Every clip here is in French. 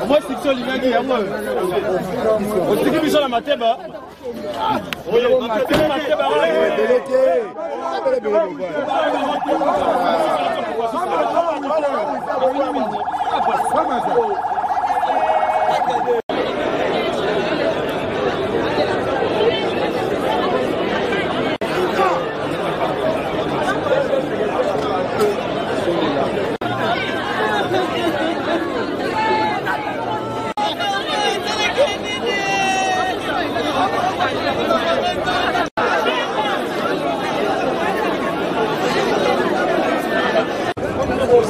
Moi, c'est que l'image est à moi. On dit que la mateba. Oui,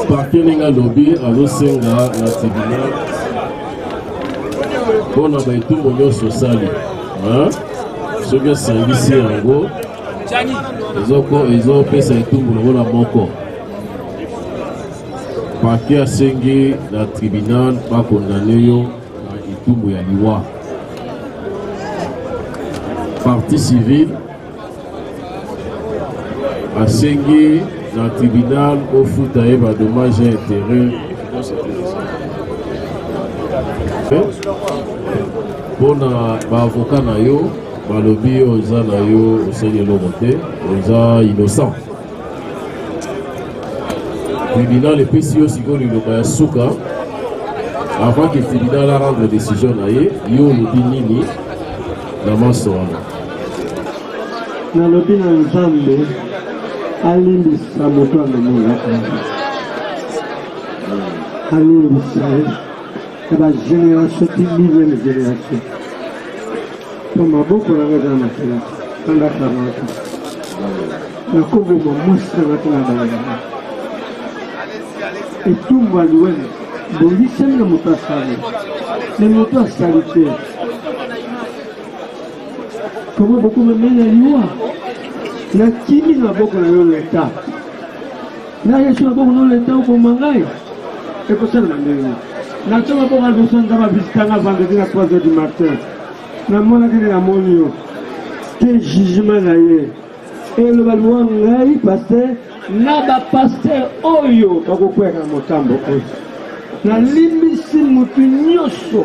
Parteninga lobby azosenga na tribunal mpona baitumbu nyonso osali soki osangisi yango ezopesa etumbu lokola moko parke asengi na tribunal bakondane yo na etumbu ya liwa parti civile asengi na tribunal au foot à Eva dommage et intérêt pour l'avocat na yo balobi oza na yo oseli lomote oza innocent tribunal epesi yo sikoyo liloba ya suka avant que tribunal a rendre décision na ye yo olobi nini na maso wana nalobi na nzambe alimbisa moto amemona alimbisa ya bagénération ti millième génération po maboko nanga eza na makela kanda 40 nakoboma mwasi nangati na balabala etumbu aliwene bongisami na moto asali me moto asali te komo bokomemena liwa na kimi na boko na yo leta na yesu na boko na leta okoma ngai ekosala na ndenge na tonga boko aliboso nzambe avisitanga vendredi na 3h du matin namonaki nde namoni yo te jugement na ye eloba liwa ngai paster na bapaster oyo bakokweka na motambo oyo nalimbisi motu nyonso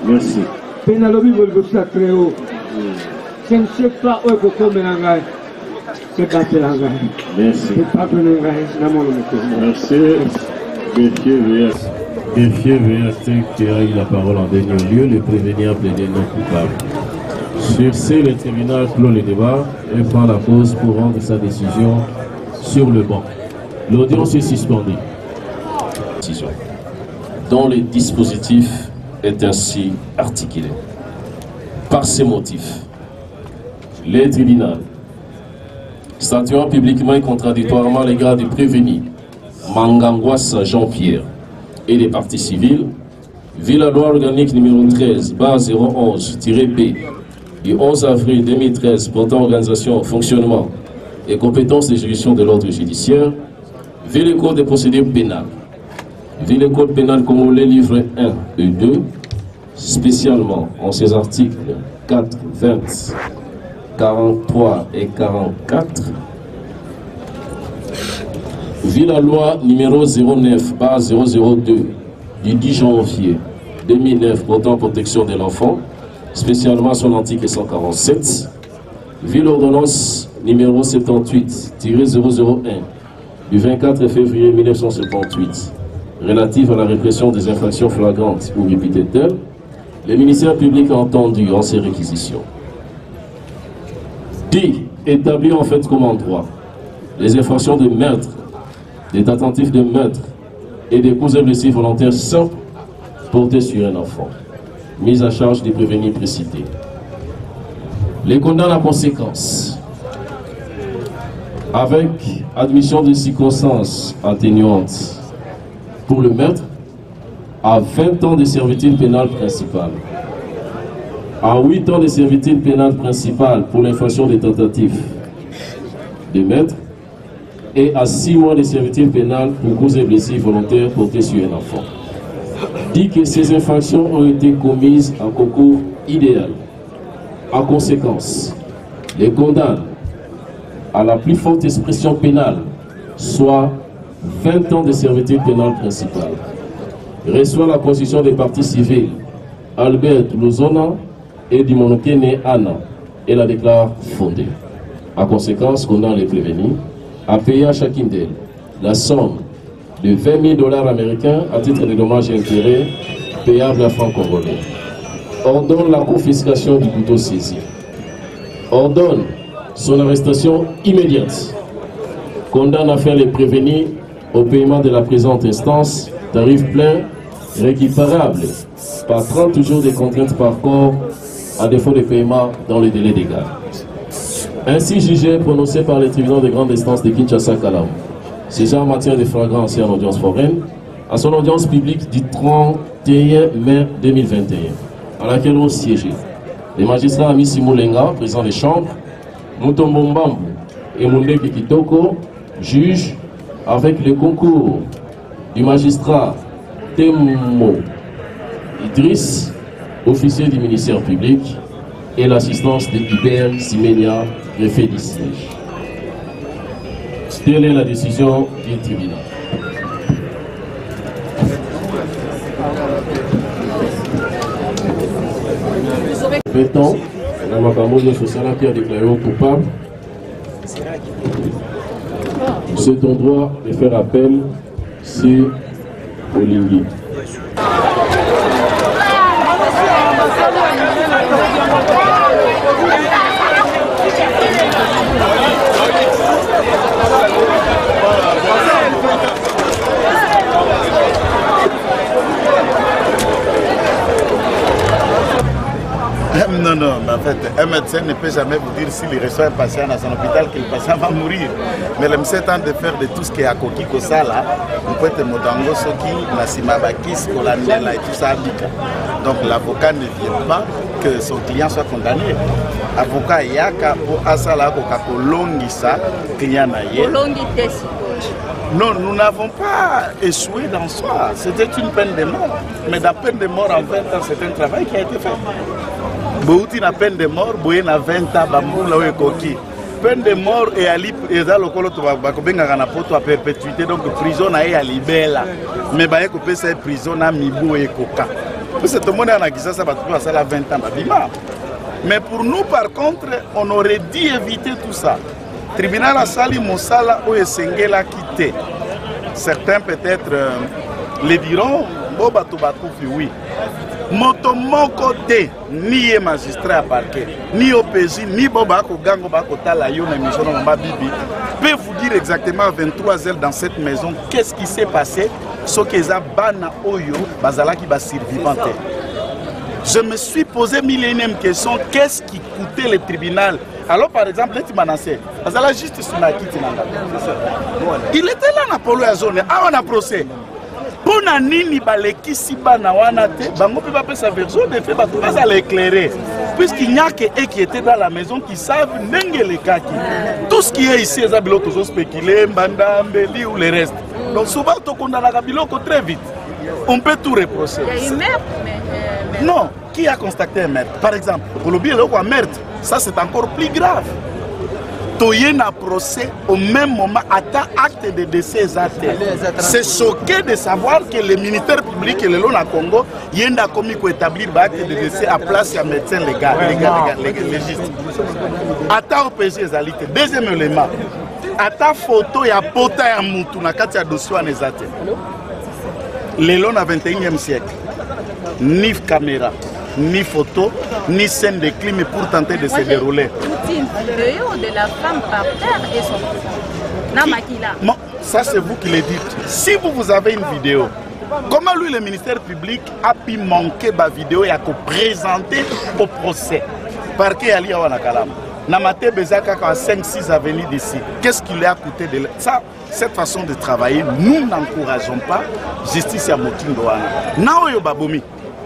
merci mpe nalobi boliboso ya très haut je ne sais pas où est-ce que c'est battu la gagne. Merci. Merci. Greffier VRT qui a eu la parole en dernier lieu, le prévenu a plaidé non coupable. Sur ce, le tribunal clôt le débat et prend la pause pour rendre sa décision sur le banc. L'audience est suspendue. Dont le dispositif est ainsi articulé. Par ces motifs, les tribunaux, statuant publiquement et contradictoirement à l'égard du prévenu Mangangwasa Jean-Pierre et des parties civiles, vu la loi organique numéro 13/011-B du 11 avril 2013 portant organisation, fonctionnement et compétences des juridictions de l'ordre judiciaire, vu le code des procédures pénales, vu le code pénal congolais livre 1 et 2, spécialement en ses articles 4, 20, 43 et 44, vu la loi numéro 09/002 du 10 janvier 2009 portant protection de l'enfant, spécialement son article 147, vu l'ordonnance numéro 78-001 du 24 février 1978 relative à la répression des infractions flagrantes ou répétées telles, le ministère public a entendu en ses réquisitions. Établir en fait comme en droit les infractions de meurtre, des tentatives de meurtre et des causes blessures volontaires simples portées sur un enfant, mise à charge des prévenus précités. Les condamne à conséquence avec admission de circonstances atténuantes pour le meurtre à 20 ans de servitude pénale principale, à 8 ans de servitude pénale principale pour l'infraction des tentatives de meurtre et à 6 mois de servitude pénale pour cause et blessures volontaires portées sur un enfant. Dit que ces infractions ont été commises en concours idéal. En conséquence, les condamne à la plus forte expression pénale, soit 20 ans de servitude pénale principale. Reçoit la constitution des partis civils Albert Luzona et Dimonokene Anna et la déclare fondée. En conséquence, condamne les prévenus à payer à chacune d'elles la somme de 20 000 $ américains à titre de dommages et intérêts payables à francs congolais. Ordonne la confiscation du couteau saisi. Ordonne son arrestation immédiate. Condamne à faire les prévenus au paiement de la présente instance, tarif plein, récupérable par 30 jours de contraintes par corps à défaut de paiement dans le délai légal. Ainsi jugé, prononcé par les tribunaux de grande instance de Kinshasa-Kalamu, c'est en matière de flagrance et en audience foraine, à son audience publique du 31 mai 2021, à laquelle ont siégé les magistrats Amissi Moulenga, président des chambres, Mutombo Mbambu et Mundeki Kitoko, juges, avec le concours du magistrat Temo Idriss, officier du ministère public, et l'assistance de Hubert Simenia, greffier du siège. Telle est la décision du tribunal. Maintenant, la Makamouille Sociala qui a déclaré coupable, c'est ton droit de faire appel sur Olingi. Non, en fait, un médecin ne peut jamais vous dire s'il reçoit un patient dans son hôpital que le patient va mourir. Mais le médecin tente de faire de tout ce qui est à Koki Kosala, on peut être Modango Soki, Nassima Bakis, Kolandela et tout ça. Donc l'avocat ne vient pas que son client soit condamné. Avocat Yaka pour Asala Kokakolongisa, client Naye. Non, nous n'avons pas échoué dans soi. C'était une peine de mort. Mais la peine de mort en 20 ans, c'est un travail qui a été fait. Bouti na peine de mort, boye na 20 ans, bamboula ou koki. Peine de mort et à l'Iza lokolo to bakobenga na poto à perpétuité, donc prison na et à libella. Mais baye ko pesa prison na mibo et koka. Parce que tout le monde a dit ça, ça va tout à 20 ans, babima. Mais pour nous, par contre, on aurait dû éviter tout ça. Tribunal a sali mosala ou esengela quitté. Certains peut-être les diront, boba to bakufi oui. Motomoko te ni ye magistrat à parquet, ni OPJ, ni boba ko gango ba ko tala yo na mission na bibi peut vous dire exactement à 23 heures dans cette maison qu'est-ce qui s'est passé, ce que za bana oyo bazala ki ba survivante. Je me suis posé mille et une questions, qu'est-ce qui coûtait le tribunal? Alors par exemple, bazala juste sur la kiti nanga. Il était là na polo ya zone, ah on a procès. Pour nini balekisi bana wana te bango pe ba sa version de fait ba pas à l'éclairer puisqu'il n'y a que eux qui étaient dans la maison qui savent ndenge le kaki tout ce qui est ici les biloko zo spéculer mbanda mbeli ou le reste donc souvent to condamna ka biloko très vite on peut tout reprocher. Il y a une meurtre mais non, qui a constaté un meurtre par exemple pour le bien le meurtre ça c'est encore plus grave. Toyen a procès au même moment à acte de décès. C'est choqué de savoir que le ministère public et le long à Congo y a commis pour établir l'acte de décès à place d'un médecin légal, légiste. À ta OPG Zalité. Deuxième élément, à ta photo y a pota ya mutu na kati ya dossier en ezate. Le long à 21e siècle, ni caméra, ni photo, ni scène de crime pour tenter de se dérouler. Une vidéo de la femme par terre et son enfant. Ça c'est vous qui le dites. Si vous avez une vidéo, comment lui le ministère public a pu manquer ma vidéo et a présenter au procès? Parquet Ali Awanakalama. Namate Bezaka à 5-6 avenues d'ici. Qu'est-ce qui lui a coûté de ça? Cette façon de travailler, nous n'encourageons pas justice à Motindoana. Naoyo Babomi.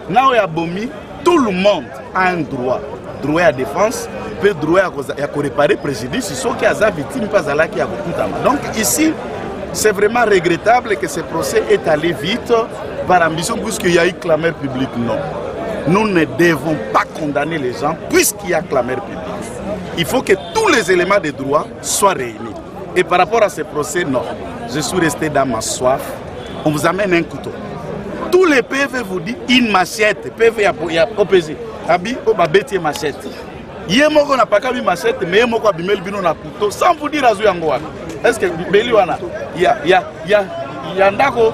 Naoyo Babomi. Tout le monde a un droit. Droit à défense, peut droit à réparer préjudice, ce qui est victime pas à la qui a beaucoup d'âme. Donc ici, c'est vraiment regrettable que ce procès est allé vite par ambition puisqu'il y a eu clameur publique. Non. Nous ne devons pas condamner les gens puisqu'il y a clameur publique. il faut que tous les éléments de droit soient réunis. Et par rapport à ce procès, non. Je suis resté dans ma soif. On vous amène un couteau. Tous les PV vous disent une machette. PV, il y a OPG. Abi, on va bêter machette. Il y a pas qu'à machette, mais il y a bimel bino na couteau. Sans vous dire à Zouyangoa. Est-ce que Beliwana, il y a Ndako,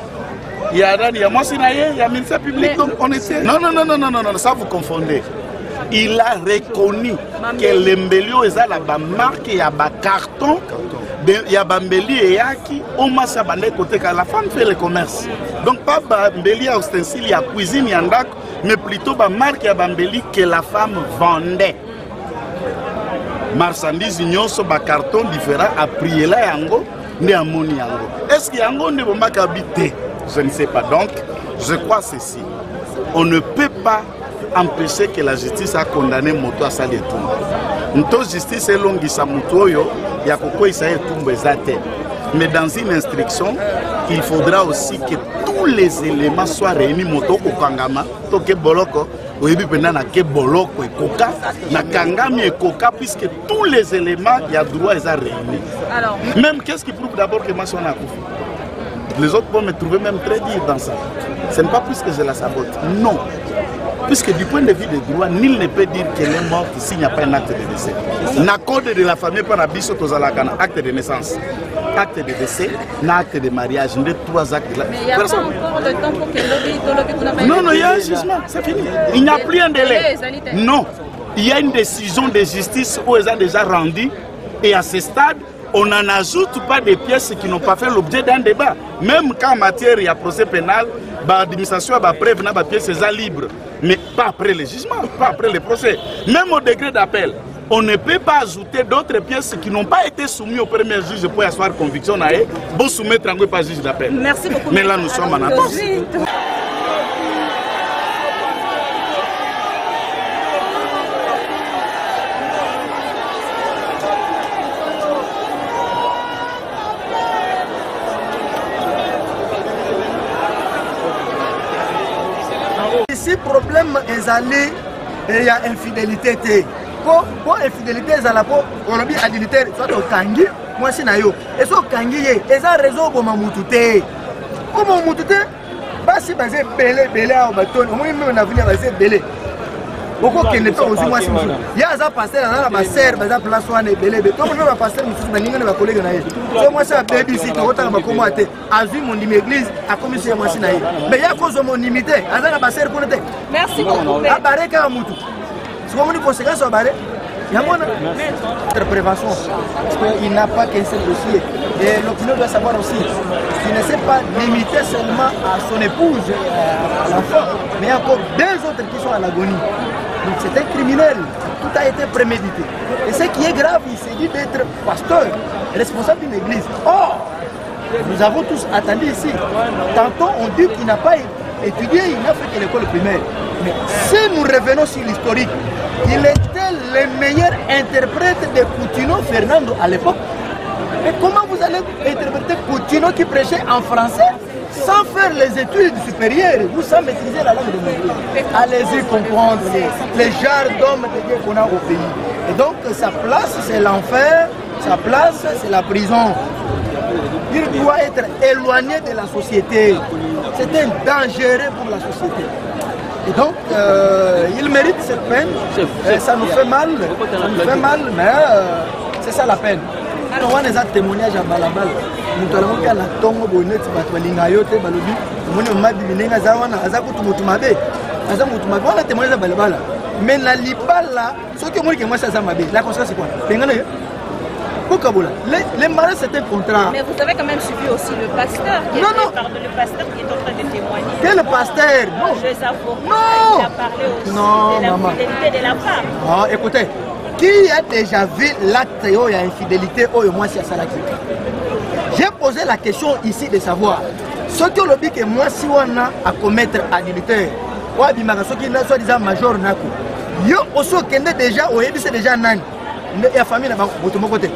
il y a Monsinaye, il y a ministère public, donc on essaie. Non, ça vous confondez. Il a reconnu que l'embellio est à la marque, il y a un carton, il y a un mbeli et yaki, au moins ça va côté quand la femme fait le commerce. Donc pas un mbeli à ustensile, il y a cuisine, il y a Ndako, mais plutôt une marque, il y a un mbeli que la femme vendait. Marchandises, un carton différent, à prier là, yango, ne amoni yango. Est-ce qu'il y a un ne va pas habiter? Je ne sais pas. Donc, je crois ceci. On ne peut pas empêcher que la justice a condamné Moto à salir tout. Notre justice est longue, ça Motoyo, il y a quoi ça est tout bezate. Mais dans une instruction, il faudra aussi que tous les éléments soient réunis. Moto Kokangama, Toke Boloko, Oyebi Penana Ke Boloko et Koka, Nakangami et Koka, puisque tous les éléments, il y a droit à réunis. Alors, même qu'est-ce qui prouve d'abord que moi je suis en Akoufi? Les autres peuvent me trouver même très dur dans ça. Ce n'est pas plus que je la sabote. Non. Puisque du point de vue des droits, nul ne peut dire qu'elle est morte s'il n'y a pas un acte de décès. L'accord de la famille par la biso tozalakana, acte de naissance, acte de décès, acte de mariage, les trois actes là. Mais il n'y a pas encore le temps pour que l'objet. Non, il y a un jugement, c'est fini. Il n'y a plus un délai. Non. Il y a une décision de justice où ils ont déjà rendu. Et à ce stade, on n'en ajoute pas des pièces qui n'ont pas fait l'objet d'un débat. Même quand en matière il y a procès pénal, l'administration a preuve dans les pièces libres. Mais pas après le jugement, pas après le procès. Même au degré d'appel, on ne peut pas ajouter d'autres pièces qui n'ont pas été soumises au premier juge pour asseoir conviction. Pour soumettre en pas juge d'appel. Merci beaucoup. Mais là, nous sommes en attente. Si problème est allé, il y a infidélité. Pour infidélité, il y a on a dit adultère, soit au Kangi, moi c'est Nayo. Et soit au Kangi, il y a raison pour m'amoutouter. Pour m'amoutouter, si vous avez belé à Obaton, moi même on a vu basé belé. Pourquoi qu'il n'est pas aussi moi si vous. Il y a un pasteur, il y a un sœur, il y a un place où on est belé. Donc on a pasteur, il y a un collègue. Donc moi c'est un baby si tu as autant comment athée. Azui mon église a commis moi si Nayo. Mais il y a cause de mon limité. Il y a un pasteur pour le thé. Merci beaucoup. À barrer quand on si on a une conséquence à barrer, il y a une prévention. Parce qu'il n'a pas qu'un seul dossier. Et l'opinion doit savoir aussi qu'il ne s'est pas limité seulement à son épouse, à l'enfant, mais il y a encore deux autres qui sont à l'agonie. Donc c'est un criminel. Tout a été prémédité. Et ce qui est grave, il s'agit d'être pasteur, responsable d'une église. Or, nous avons tous attendu ici. Tantôt on dit qu'il n'a pas étudié, il n'a fait que l'école primaire. Mais si nous revenons sur l'historique, il était le meilleur interprète de Coutinho Fernando à l'époque. Mais comment vous allez interpréter Coutinho qui prêchait en français sans faire les études supérieures, vous sans maîtriser la langue de l'anglais? Allez-y comprendre les genres d'hommes qu'on a au pays. Et donc sa place c'est l'enfer, sa place c'est la prison. Il doit être éloigné de la société. C'est un danger pour la société. Et donc, il mérite cette peine. Ça nous fait mal, mais c'est ça la peine. Alors, on a des témoignages à Balabal. Nous avons fait la tombe de Bonnet, Balingayote, Balobi. Nous avons dit que nous avons témoigné à Balabal. Mais la Libala, ce que moi, c'est ça, la conscience, c'est quoi? Les mariages, c'est un contrat. Mais vous avez quand même suivi aussi le pasteur qui, le pasteur qui est en train de témoigner. Quel pasteur? Non. Il a parlé aussi de la fidélité de la femme. Non, écoutez, qui a déjà vu l'acte où il y a infidélité où moi c'est à Salaki? J'ai posé la question ici de savoir ce que le dit que moi si on a à commettre adultère, ou à ce qui est soi-disant major Naku, yo aussi qui est déjà au c'est déjà nan. Il y a famille là-bas, votre côté.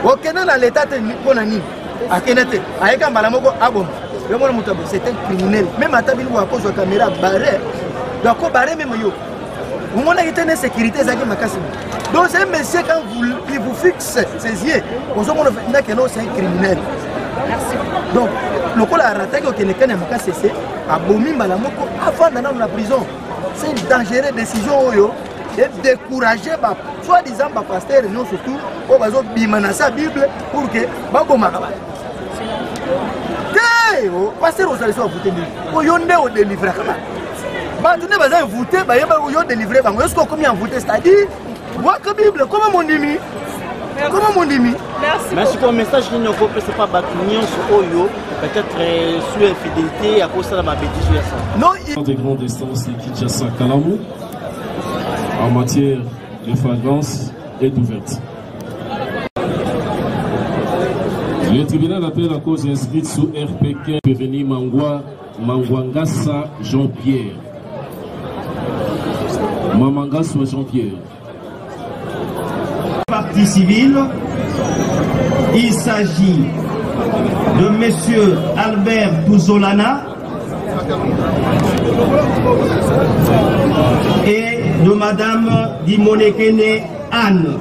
Ok, dans l'état de Nikonani, à Kenete, avec un balamoko, c'est un criminel. Même à Tabilou, à cause de la caméra barrée, donc barré même yo. On a été une sécurité, donc c'est un monsieur, quand il vous fixe ses yeux, c'est un criminel. Donc, le coup la raté que quelqu'un n'a pas cessé, a bomi malamoko avant d'aller dans la prison. C'est une dangereuse décision de décourager, soi-disant, les pasteurs, non surtout, au bateau bimanasa la Bible pour que Baboma. Pasteur, vous allez se voter. Vous allez vous délivrer. Maintenant, vous allez voter, vous allez délivrer. Est-ce que vous allez voter? C'est-à-dire, voir que Bible, comment mon demi? Comment mon demi? Merci pour le message qui nous offre, c'est pas Batunion sur Oyo, peut-être sous infidélité à cause de ma bêtise. Non, des grandes instances de Kinshasa Kalamou en matière de flagrance est ouverte. Le tribunal appelle la cause inscrite sous RPK prévenu Mangwangasa Jean-Pierre. Mamangasa Jean-Pierre. Partie civile, il s'agit de monsieur Albert Pouzolana et de madame Dimonekene Anne.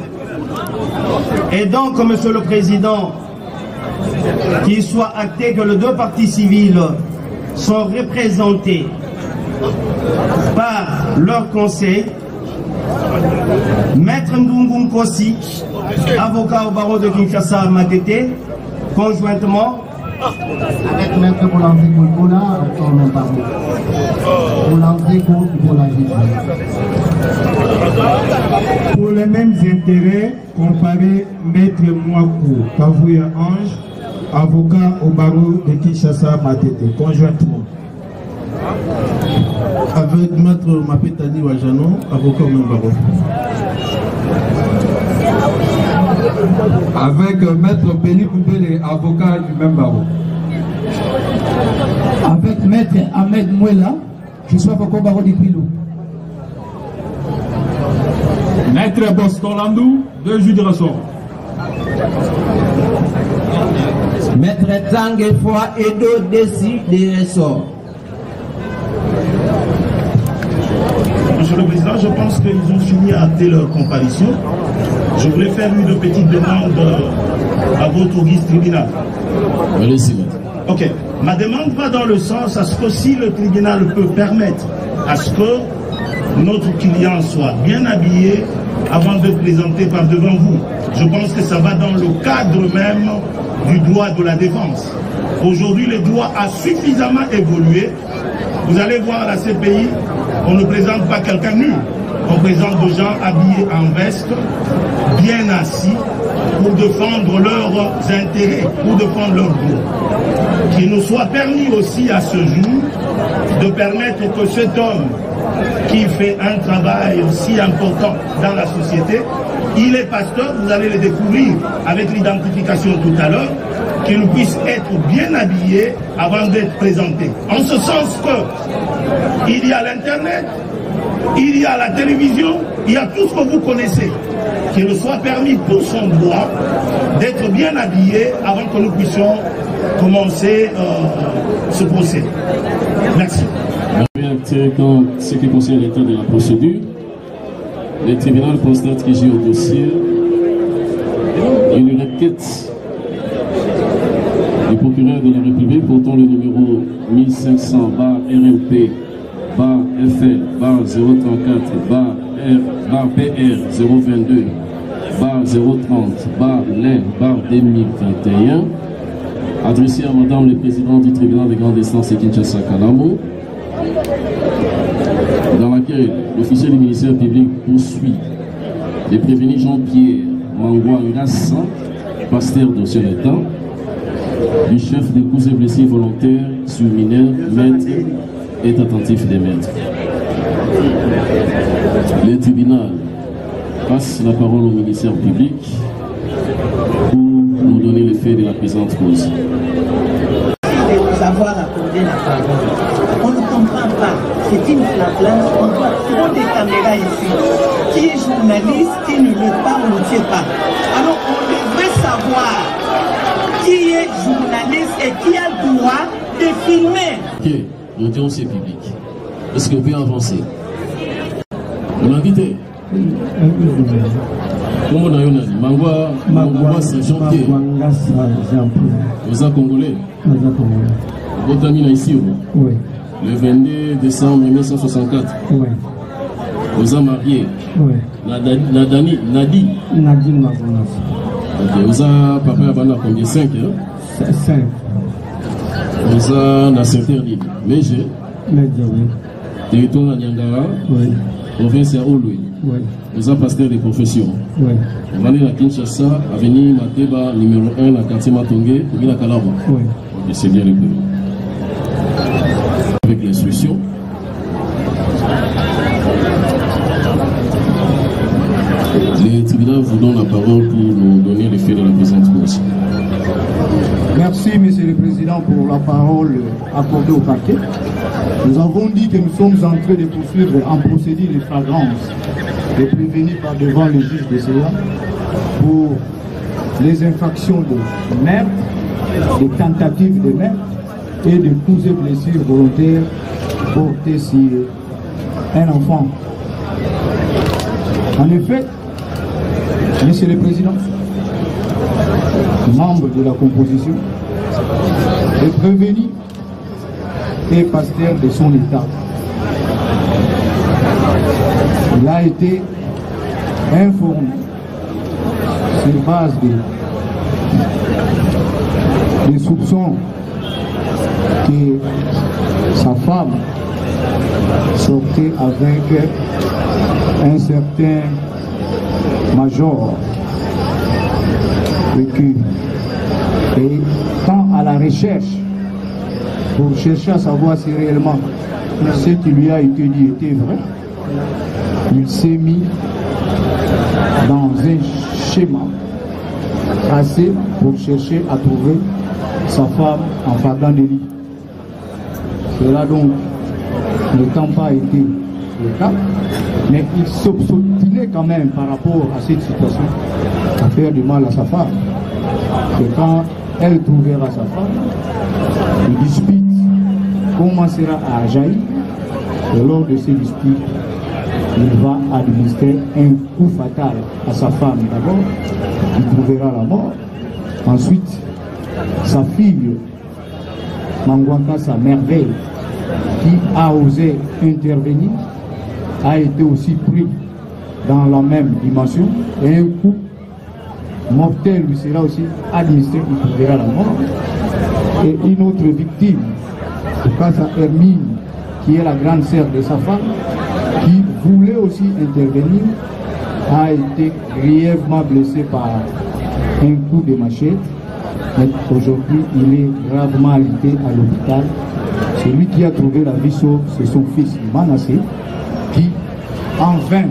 Et donc, monsieur le président, qu'il soit acté que les deux parties civiles sont représentées par leur conseil, Maître Ndungu Kossi, avocat au barreau de Kinshasa Matete, conjointement avec Maître Boulanger Koukoula, son même barreau. Boulanger Koukoula. Pour les mêmes intérêts, comparé Maître Mouakou Kavouya Ange, avocat au barreau de Kinshasa Matete, conjointement. Avec Maître Mapetani Wajano, avocat au même barreau. Avec Maître Beni Koubele, avocat du même barreau. Avec Maître Ahmed Mouela, je suis avocat au barreau de Pilou. Maître Boston Landou, 2 juges de ressort. Maître Tangue Foi Edo Desi de ressort. Monsieur le Président, je pense qu'ils ont fini à acter leur comparution. Je voulais faire une petite demande à votre auguste tribunal. Allez-y. Ok. Ma demande va dans le sens à ce que si le tribunal peut permettre à ce que notre client soit bien habillé avant de présenter par devant vous. Je pense que ça va dans le cadre même du droit de la défense. Aujourd'hui, le droit a suffisamment évolué. Vous allez voir à la CPI, on ne présente pas quelqu'un nu. On présente des gens habillés en veste, bien assis, pour défendre leurs intérêts, pour défendre leurs droits. Qu'il nous soit permis aussi à ce jour de permettre que cet homme qui fait un travail si important dans la société, il est pasteur, vous allez le découvrir avec l'identification tout à l'heure, qu'il puisse être bien habillé avant d'être présenté. En ce sens que il y a l'Internet, il y a la télévision, il y a tout ce que vous connaissez. Qu'il soit permis pour son droit d'être bien habillé avant que nous puissions commencer ce procès. Merci. Dans ce qui concerne l'état de la procédure, le tribunal constate que j'ai au dossier une requête du procureur de la République portant le numéro 1500-RMP FL 034 PR 022 030 LEN 2021 adressé à Madame le Président du tribunal de grande instance de Kinshasa Kalamou, dans laquelle l'officier du ministère public poursuit le prévenu Jean-Pierre Mangwangasa, pasteur de ce état, du chef de coups et blessés volontaires sur mineur, maître est attentif des maîtres. Le tribunal passe la parole au ministère public pour nous donner les faits de la présente cause. Savoir accorder la parole. On ne comprend pas. C'est une flagrance. On voit trop des caméras ici. Qui est journaliste, qui ne l'est pas, on ne sait pas. Alors on devrait savoir qui est journaliste et qui a le droit de filmer. Ok, l'audience est publique. Est-ce que vous pouvez avancer? On a quitté. Comment on a eu Mangwa c'est Jean-Pierre. Vous êtes congolais? Votre ami là ici? Oui. Le 22 décembre 1964. Oui. Vous êtes marié? Oui. Nadi Magonas. Ok. Vous êtes papa à combien? 5 hein? 5. Vous êtes dans Saint-Ernest. Méje. Méje, oui. Territoire à Nyangara. Oui. Province à Oloui. Oui. Vous êtes pasteur de profession. Oui. Vous allez à Kinshasa, avenue Mateba, numéro 1, la quartier Matongé, pour la Kalaba. Oui. Ok, c'est bien le pays. Avec l'instruction. Le tribunal vous donne la parole pour nous donner les faits de la présente cause. Merci, Monsieur le Président, pour la parole accordée au parquet. Nous avons dit que nous sommes en train de poursuivre en procédure de flagrance les prévenus par devant le juge de CEA pour les infractions de meurtre, de tentatives de meurtre et de coups et blessures volontaires portés sur un enfant. En effet, Monsieur le Président, membre de la composition, est prévenu et pasteur de son État. Il a été informé sur base des soupçons que sa femme sortait avec un certain major vécu. Et tant à la recherche pour chercher à savoir si réellement ce qui lui a été dit était vrai, il s'est mis dans un schéma tracé pour chercher à trouver sa femme en flagrant délit. Cela donc n'étant pas été le cas, mais il s'obstinait quand même par rapport à cette situation à faire du mal à sa femme. Et quand elle trouvera sa femme, le dispute commencera à jaillir. Et lors de ces disputes, il va administrer un coup fatal à sa femme d'abord, il trouvera la mort. Ensuite, sa fille, Mangwaka, sa merveille, qui a osé intervenir, a été aussi pris dans la même dimension et un coup mortel lui sera aussi administré, il trouvera la mort. Et une autre victime, Casa Hermine, qui est la grande sœur de sa femme, qui voulait aussi intervenir, a été grièvement blessé par un coup de machette. Mais aujourd'hui, il est gravement alité à l'hôpital. Celui qui a trouvé la vie sauve, c'est son fils Manassé, qui, en vain,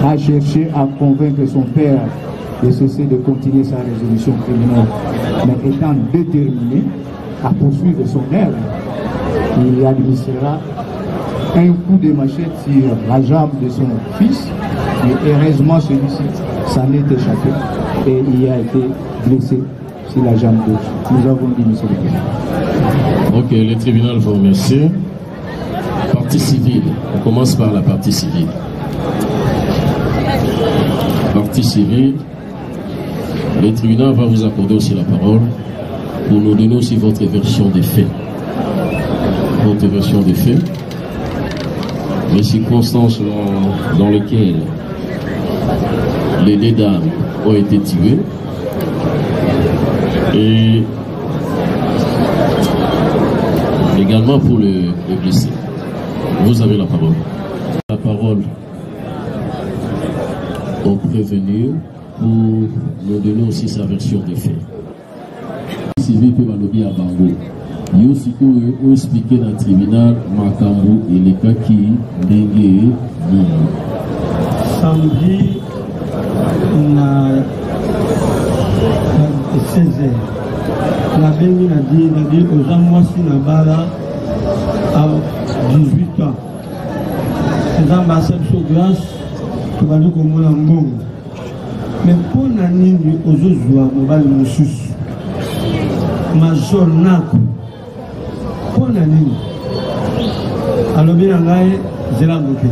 a cherché à convaincre son père de cesser de continuer sa résolution criminelle. Mais étant déterminé à poursuivre son œuvre, il administrera un coup de machette sur la jambe de son fils. Et heureusement, celui-ci s'en est échappé et il a été blessé sur la jambe gauche. Nous avons dit, monsieur le président. Ok, le tribunal vous remercie. Partie civile. On commence par la partie civile. Partie civile. Le tribunal va vous accorder aussi la parole pour nous donner aussi votre version des faits. Votre version des faits. Les circonstances dans lesquelles les deux dames ont été tuées et également pour le blessé. Vous avez la parole. La parole au prévenu pour nous donner aussi sa version des faits. Civil peut m'allober à Bango. Il y a aussi que expliquer dans le tribunal Makambu et les cas qui dégué samedi na 16h la bengi na dit aux amoisi na bala à 18 ans les ambassades sur grâce pour aller comme la mbongo mais pour na nini ozozwa mobali mosusu major nako pour na nini alobi na ngai zela moke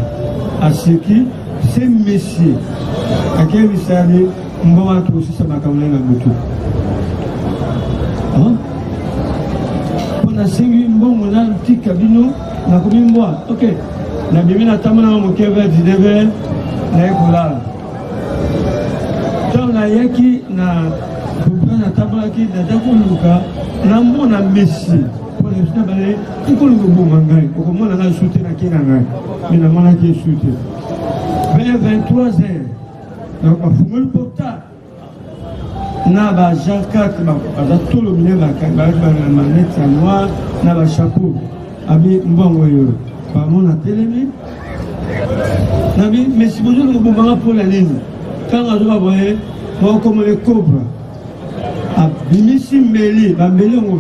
à ce qui c'est Messie. À quel mystère on va trouver ça ma caméra dans le tout. On a 5 bon on a un petit cabinet na combien de mois. OK. Na bibi na tamana mo keve di deve na ekola. Dans la yaki na na tamana ki na dakuluka na mona Messie. Pour les gens balé tout le monde mangai pour moi na shooter na kina ngai. Mais na mona ki shooter. Vers 23h. Donc on fume le portable. Na ba Jean-Claude ba tout le monde ba manette noire na ba chapeau. Abi mbongo yo. Pas mon télémi. Nabi mais si vous nous bombardez pour la ligne. Quand on va voir comme les cobras. Bimisi mbeli ba mbeli ngo.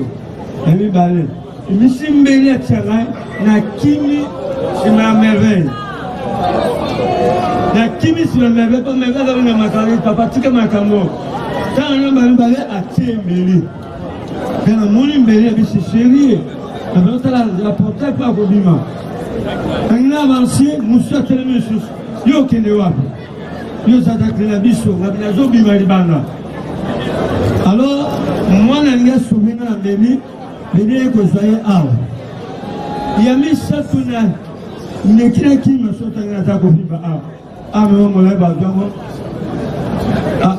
Ami balé. Bimisi mbeli tsanga na kimi sima merveille. Na kimi sima merveille pas merveille na makari papa tika makambo. Quand on va balé à tsembeli. Quand on moni mbeli bi c'est sérieux. La portée pas Bobima. On a avancé, Moussa Télémésus. Yo Kenewa. Yo Zadak la Bisso, la Zobima Libana. Alors, moi, je suis soumis à Béni, Béni est que soyez à. Il y a mis ça pour nous. Il n'y a qui me saute à la table. Ah, mais on l'a pas. Ah,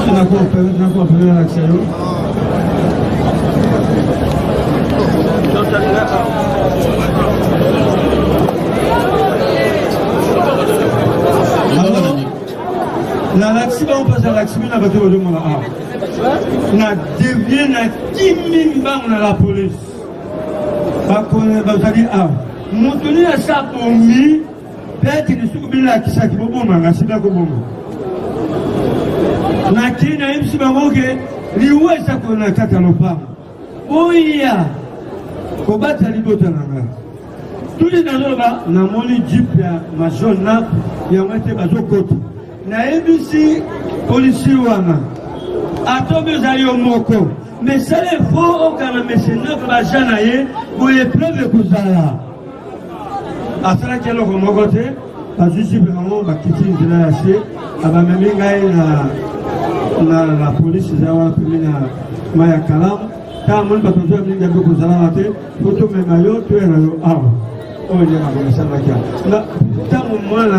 on a compris l'accès. La l'accident, on passe à l'accident, on va te demander on a dévié, on a 10 000 bancs dans la police. On va dire, ah, mon tenu à ça pour lui, peut-être que je suis là qui s'active au bon moment, c'est là qu'au bon moment. On a créé un petit moment que l'Ioué, ça qu'on a quatre à nos parents. Oh, il y a. Au bas de la liberté, tous les gens là, on a mon jeep, ma jaune là, il y a un été bateau côté. Na ABC policier wana atobe zali omoko mais ça les faut au kana mesena ba jana ye pour épreuve kozala asala kelo komoko te ba juge vraiment ba kiti ndela lâché aba memi ngai na police zawa pemina maya kalam ta mon ba tozo mlinga be kozala te photo memayo to era yo awa o ya na sana kia na tango mwana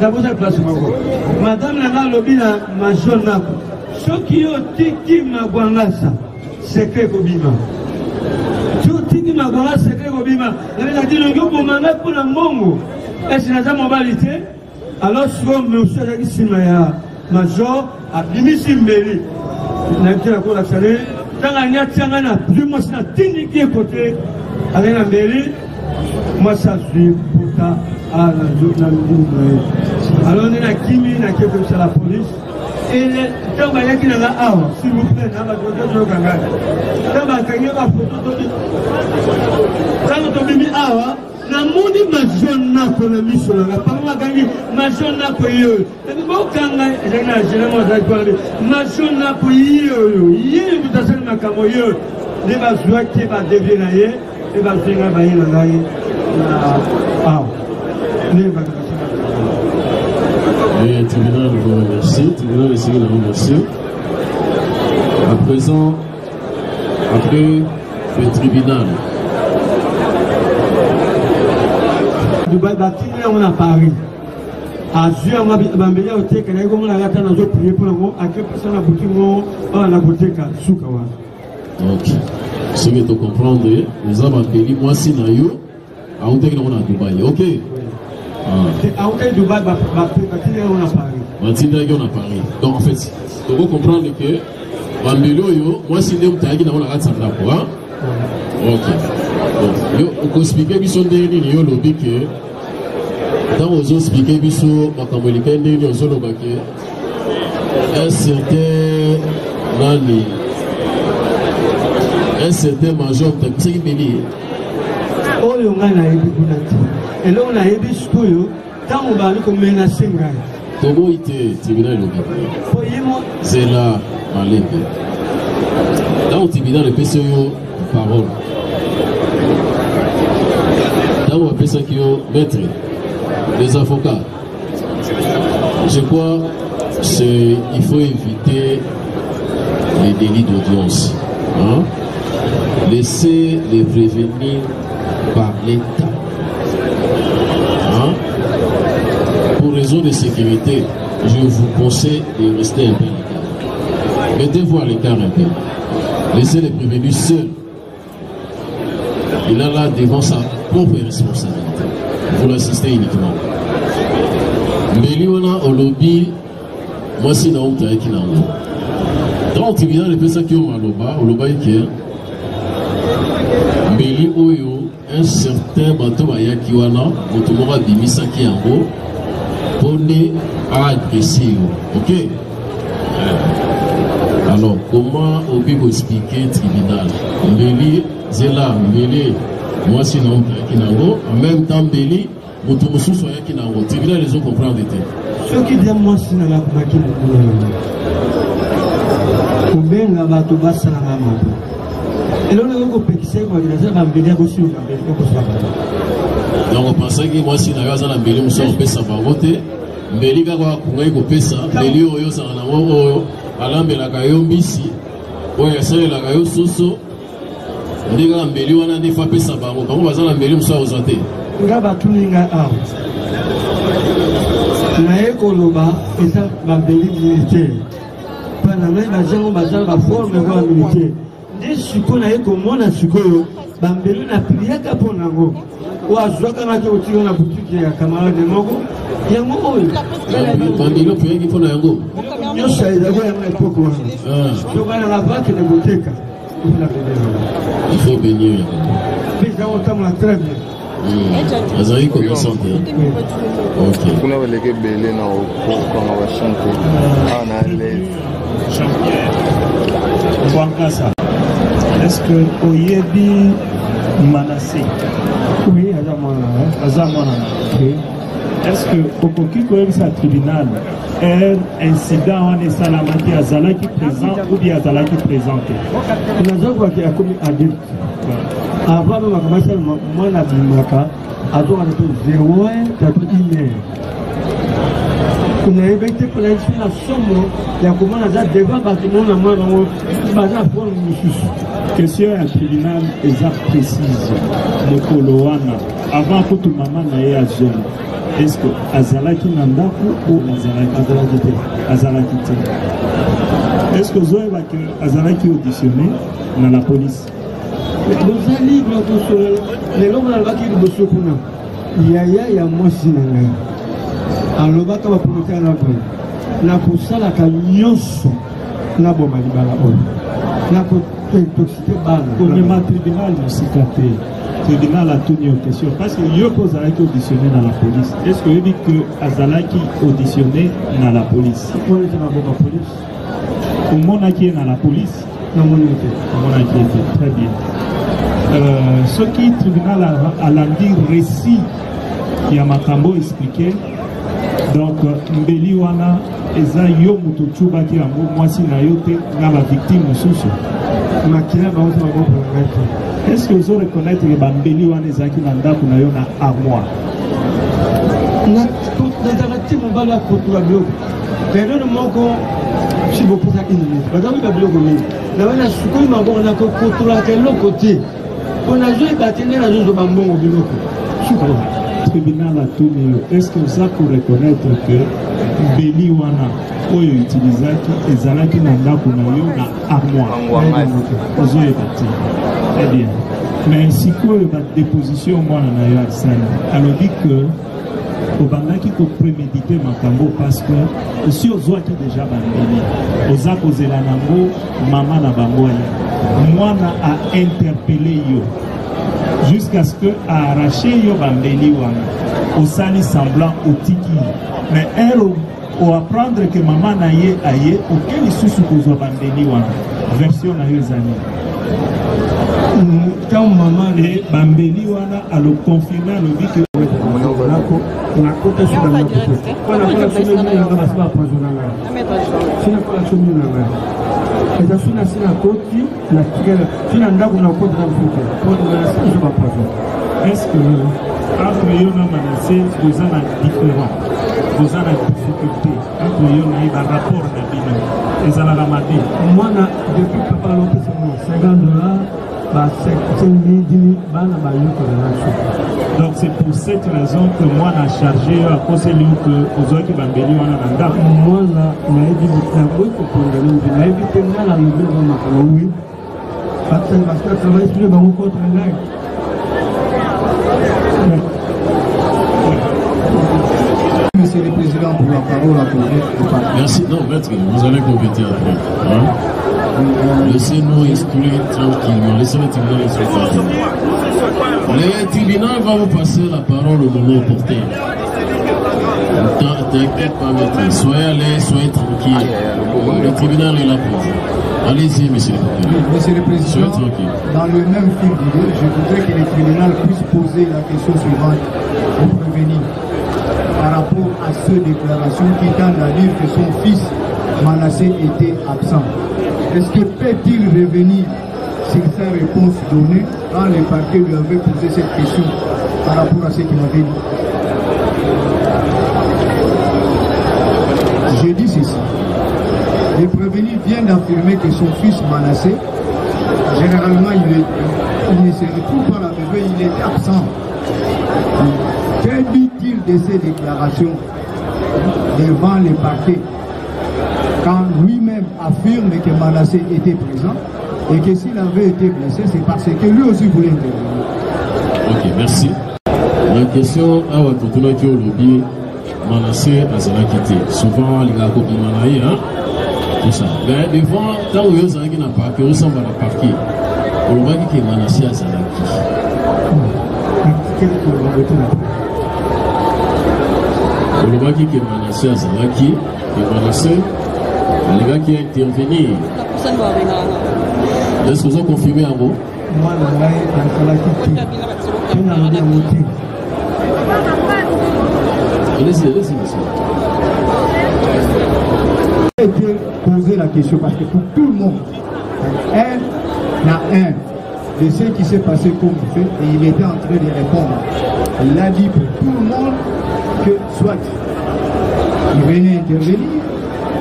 na boza place moko madame na lobina ma jaune nako soki yo tiki magwangasa secret kobima tu tiki magwangasa secret kobima na dilo ngo bomanga pona mbongo esi na za mobilité alors so monsieuraki sima ya major abimisi mbeli na kila ko la salé tanga nya tanga na plus moi na tindiki côté avec la mbeli moi ça suis pour ta à la alors on est à Kimi, on a quelque chose à la police. Et quand on a qui n'a pas, s'il vous plaît, on va faire un ganga. Quand on a gagné la photo, quand on a mis awa, na moni ma jaune na ko na miso na pas ma gagné ma jaune na ko yo. Et bon kanga, je na moi ça parler. Ma jaune na ko yo, yé vous tasser ma kamoyo. Ne va jouer qui va devenir et va venir ba yé na ngai. Ah. Et tribunal vous remercie, tribunal ici vous remercie. À présent, après le tribunal. Dubaï bâti on a Paris. À Dieu on va bien au thé que les gens là attendent à prier pour le mot à quelle personne a bouti mot on a bouti ka soukawa. Ok. Ce que tu comprends, nous avons appelé moi si na yo à où t'es on a Dubaï. Ok. Ah, ok, Dubaï, on a Paris. On a Paris. Donc en fait, tu dois comprendre que moi si on a dit on a raté quoi. Ok. Donc, on peut expliquer que son dernier yo lobby que dans aux autres expliquer que son makamolika dernier aux autres que un certain major de ce qui béni. Oh, on a et là, on a ébi studio, quand on va nous menacer. Comment il était tribunal c'est là, Malé. Dans le tribunal, le PCO, parole. D'abord, on appelle ça qui est maître, les avocats. Je crois qu'il faut éviter les délits d'audience. Hein? Laissez les prévenir par l'État. Hein? Pour raison de sécurité, je vous conseille de rester un peu à l'écart. Mettez-vous à l'écart un peu. Laissez les prévenus seuls. Il a là devant sa propre responsabilité. Vous l'assistez uniquement. Mais lui, on a au lobby, moi, c'est dans le qui n'a pas. Dans le tribunal, les personnes qui ont au lobby, qui est. Mais lui, un certain bateau qui est là, on a mis ça qui est en haut, pour ne agresser. Ok? Alors, comment on peut expliquer le tribunal? Mbeli, c'est là, Mbeli, moi c'est non qui n'a pas. En même temps, Mbeli, Moutoumousou soit qui n'a pas. Le tribunal, les autres comprennent des thèmes. Ce qui dit moi, c'est n'a pas qui n'a pas. Combien n'a pas de base à la maman? Et là, on a un peu de sécurité, on a un peu de sécurité. Donc, on pensait que moi, si n'a pas de Mbeli, on peut savoir voter. Mbeli, quand on a un peu de ça, Mbeli, on a un peu alambe la kayo mbisi oyo esale la kayo soso ndika mbeli wana ndefa pesa bango bango bazala mbeli musa ozate nga batuninga awa naye koloba eza bambeli militaire pana me bazango bazala baforme kwa militaire nde siko naye komona sikoyo bambeli na priaka mpo nango wazwaka maki otika na butiki ya kamarade moko yango oyo bambeli opuyaki mpo na yango nyonso ezako yango epoko wana sokana na vake de boteka il faut bénir eza otambola très bien azali commerçante kuna baleki ebele na okokanga bachante awa na lese Bwankasa, est-ce que oyebi Manassé? Oui, Azamana. Est-ce que okoki koyebisa tribunal incident wana esalamaki azalaki présent ou bien azalaki présenté? nazokwaki akomi adulte avant même akomaki mwana bimaka azokana to 01 tato 1 nayebi te mpona esi na somo ya komona aza devant bato mona mwana ngo baza forme mosusu. Question ya tribunal eza précise mokolo wana avant kutu mama na ye azonga. Est-ce que azalaki na ndako ou azalaki te? Est-ce que ozoyeba ke azalaki auditionné na la police? boza libre kosolo lelo nalobaki liboso kuna yaya ya mwasi na ngai alobaka bapolitika na boye nakosalaka nyonso naboma libala oyo nakointoxike bana komema tribunal mosika te. Tribunal a tuni aux questions parce que yo ko azalaki auditionné dans la police. Est-ce que vous dites que azalaki auditionné dans la police? On était dans la police. Au monde qui est dans la police? Non, on était. Très bien. Ce qui le tribunal a dit récit, il y a Makambo expliqué. Donc, Mbeli wana eza yo mutuchuba ki yango mwasi na yote na la victime mususu. Makina ba ozo ba ko. Est-ce que vous reconnaître que Bambeli wana ezaki na ndako na yo na armoire? Na dans mon bala ko to ablo. Période moko si beaucoup ça inné. Badami ba bloko ni. Na wana sukoi mabongo na ko to la kelo côté. On a joué batene na zo bambongo biloko. Sukoi. Tribunal a tourné. Est-ce que vous avez reconnaître que Mbeli wana oyo utilisaki ezalaki na ndako na yo na armoire? Très bien. Mais si quoi la déposition moi na yo asali alors dit que obandaki ko préméditer makambo parce que si ozwaki déjà Bambeli oza kozela nango mama na bango mwana a interpellé yo jusqu'à ce que a arraché yo Bambeli wana osali semblant otiki mais elle au apprendre que maman na ye aye auquel isusu kozwa Bambeli wana version na yo zani quand maman et Bambeli wana a le confirmer le dit que on a côté sur la côté on a pas sur la on va pas poisonner là sina pas sur la et ça sina côté la tigela sina ndako na côté na côté pour la sina pas poisonner. Est-ce que entre yo na Manassé boza na différent boza na difficulté entre yo na ba rapport na bino ezalaka mabe mwana depuis papa lopesa mo $50 ba 5,000 bana ba yoko na nacho. Donc c'est pour cette raison que moi na chargé à cause de que ozoki bambeli wana na ndako mwana na ebi na boko pondelo na ebi tenga la lube na makolowi parce que travail sur le banc contre ngai. Monsieur le Président, pour la parole à vous. Merci. Non, maître, vous allez compléter après. Hein? Laissez-nous expliquer tranquillement. Laissez le tribunal expliquer tranquillement. Le tribunal va vous passer la parole au moment opportun. T'inquiète pas, maître. Soyez à l'aise, soyez tranquille. Le tribunal est là pour vous. Allez-y, monsieur le Président. Oui, monsieur le Président, dans le même fil d'idée, je voudrais que le tribunal puisse poser la question suivante pour prévenir par rapport à ces déclarations qui tendent à dire que son fils Manassé était absent. Est-ce que peut-il revenir sur sa réponse donnée quand le parquet lui avait posé cette question par rapport à ce qu'il avait dit? Je dis ceci. Le prévenu vient d'affirmer que son fils Manassé, généralement il ne se retrouve pas à la maison, il est absent. Que dit-il de ces déclarations devant le parquet quand lui-même affirme que Manassé était présent et que s'il avait été blessé, c'est parce que lui aussi voulait intervenir? Ok, merci. La question à Watotuna qui lobby Manassé a quitté. Souvent, il a copié Manaï, hein? Tout ça. Mais devant, quand vous avez un parquet, vous sommes à la parquet. On va dire que Manassé a Zalaki. On va dire que Manassé a Zalaki. Et Manassé, les gars qui ont intervenu. Est-ce que vous avez confirmé un mot? Moi, allez-y, monsieur. Poser la question parce que pour tout le monde, un de ce qui s'est passé comme fait et il était en train de répondre. Il a dit pour tout le monde que soit il venait intervenir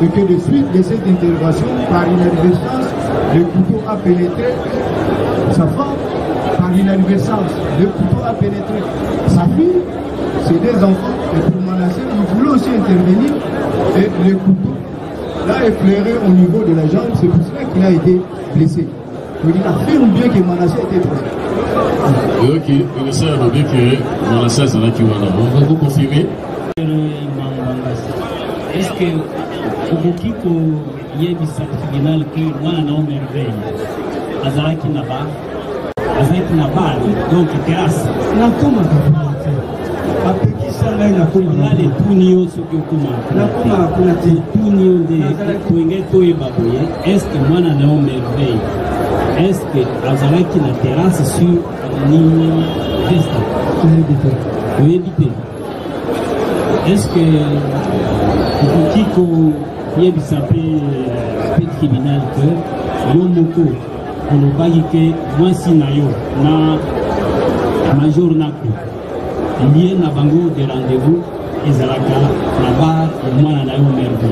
et que de suite de cette intervention, par inadvertance, le couteau a pénétré sa femme, par inadvertance, le couteau a pénétré sa fille, ses deux enfants, et pour Manassé, il voulait aussi intervenir et le couteau l'a effleuré au niveau de la jambe, c'est pour cela qu'il a été blessé. Donc il affirme bien que Manassé était présent. Ok, il essaie de dire que Manassé est là qui va là. On va vous confirmer. Est-ce que au Kiko y a un tribunal que moi non merveille Azaraki Naba Azaraki Naba donc terrasse na koma apekisa ngai na koma na le tunio soki okoma na koma kuna te tunio de toenge toyeba boye est-ce que moi non merveille est-ce que Azaraki na terrasse sur ni veste oyebi te est-ce que Kiko yebisa pe tribunal que yo moko olobaki ke mwasi na yo na major nako lié na bango de rendez-vous ezalaka na bar mwana na yo merve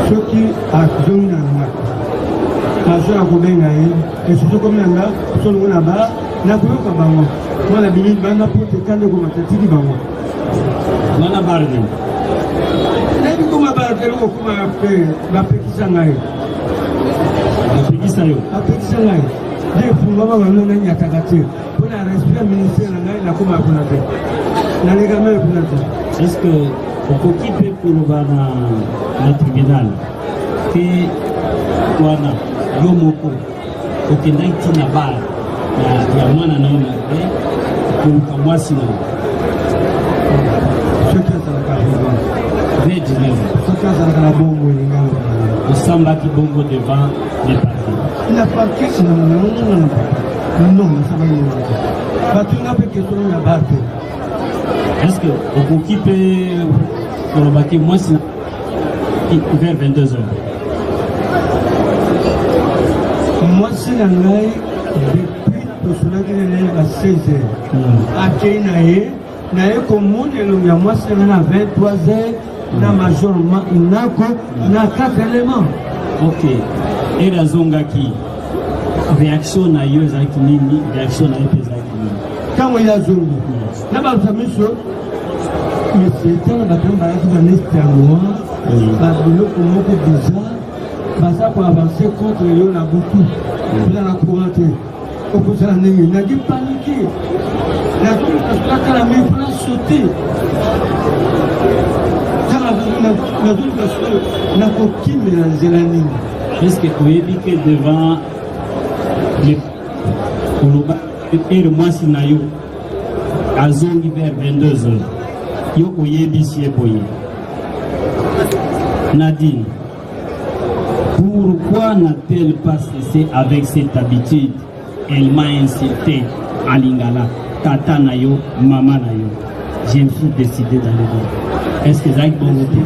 soki azongi na nako nazo akobenga ye esusu komi na nga solongo na bar nakoyoka bango mwana bilili banda po tekande komatatiki bango wana bar ne nayebi koma bar teloko koma pe bapekisa ngai apekisa yo apekisa ngai nde fungama bano nanyataka te mpo na respect ministère na ngai nakoma kuna te nalega mai kuna te. Est-ce que okoki mpe koloba na tribunal ke wana yo moko okendaki ntina bar ya mwana na yo marbe koluka mwasi na yo soki azalaka V19 soki azalaka na bongo elingana osambaki bongo devant les partis na parquet non nasambaki elingana batunga mpe kesolo na bar te. Est-ce que okoki mpe kolobaki mwasi vers 22h mwasi na ngai depuis tosolaki nene à 16h akei na ye komona elongi ya mwasi na 23h na major nako na 4 éléments. Ok, et azongaki réaction na yo ezalaki nini? Réaction na yo mpe ezalaki nini ntango ye azongi na balusa miso meseta na bato balaki baneste ya noir babiloko moko bizarre baza koavanse contre yo na butu mpena na courant te okosala ndenge naki panike nakala mefana sauté nakokimela nzela nini. Est-ce que oyebi ke devant koloba ere mwasi na yo azongi vers 22h yo oyebisi ye boye? Nadine, pourquoi n'a-t-elle pas cessé avec cette habitude? Elle m'a insulté à Lingala, tata na yo, maman na yo. Je me suis décidé d'aller voir. Est-ce que ça a été bon côté?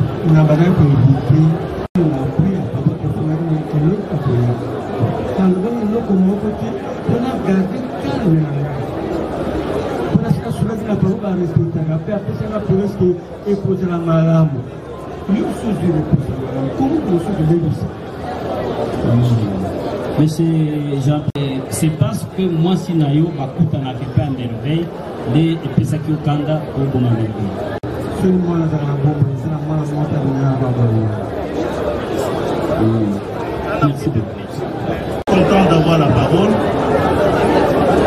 Monsieur Jean, c'est parce que moi si nayo bakuta na pepe en merveille de pesaki okanda au bon moment. Merci beaucoup. Content d'avoir la parole.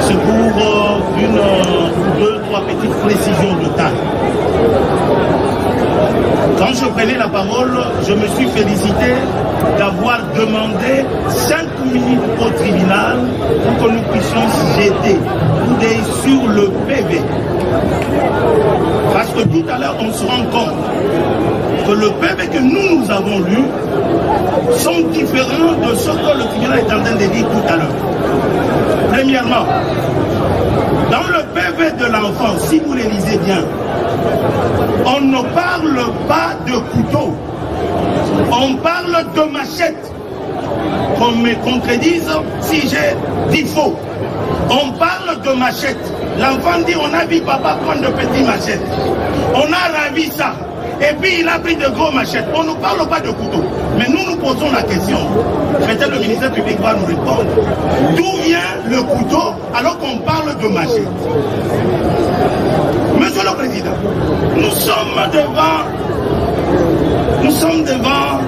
C'est pour deux, trois petites précisions de taille. Quand je prenais la parole, je me suis félicité d'avoir demandé 5 minutes au tribunal pour que nous puissions jeter sur le PV. Parce que tout à l'heure, on se rend compte que le PV que nous avons lu sont différents de ce que le tribunal est en train de dire tout à l'heure. Premièrement, dans le PV de l'enfant, si vous les lisez bien, on ne parle pas de couteau, on parle de machette. Qu'on me contredise si j'ai dit faux. On parle de machette. L'enfant dit on a vu papa prendre de petites machettes. On a ravi ça. Et puis il a pris de gros machettes. On ne parle pas de couteau. Mais nous nous posons la question. Peut-être le ministère public va nous répondre. D'où vient le couteau alors qu'on parle de machette? Monsieur le Président, nous sommes devant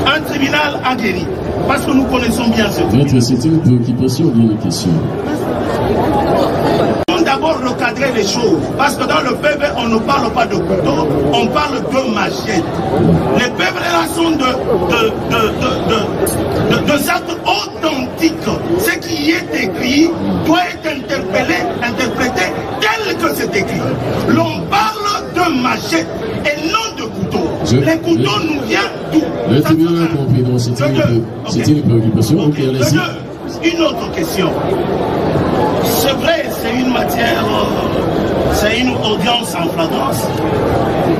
un tribunal aguerri. Parce que nous connaissons bien ce truc. Maître, c'est une préoccupation ou bien une question? D'abord recadrer les choses. Parce que dans le PV, on ne parle pas de couteau, on parle de machette. Les PV là sont de actes authentiques. Ce qui est écrit doit être interprété tel que c'est écrit. L'on parle de machette et non de couteau. Les couteaux nous viennent d'où? Le tribunal a compris, donc c'est une préoccupation. Ok, allez-y. Une autre question. C'est vrai, c'est une matière, c'est une audience en flagrance.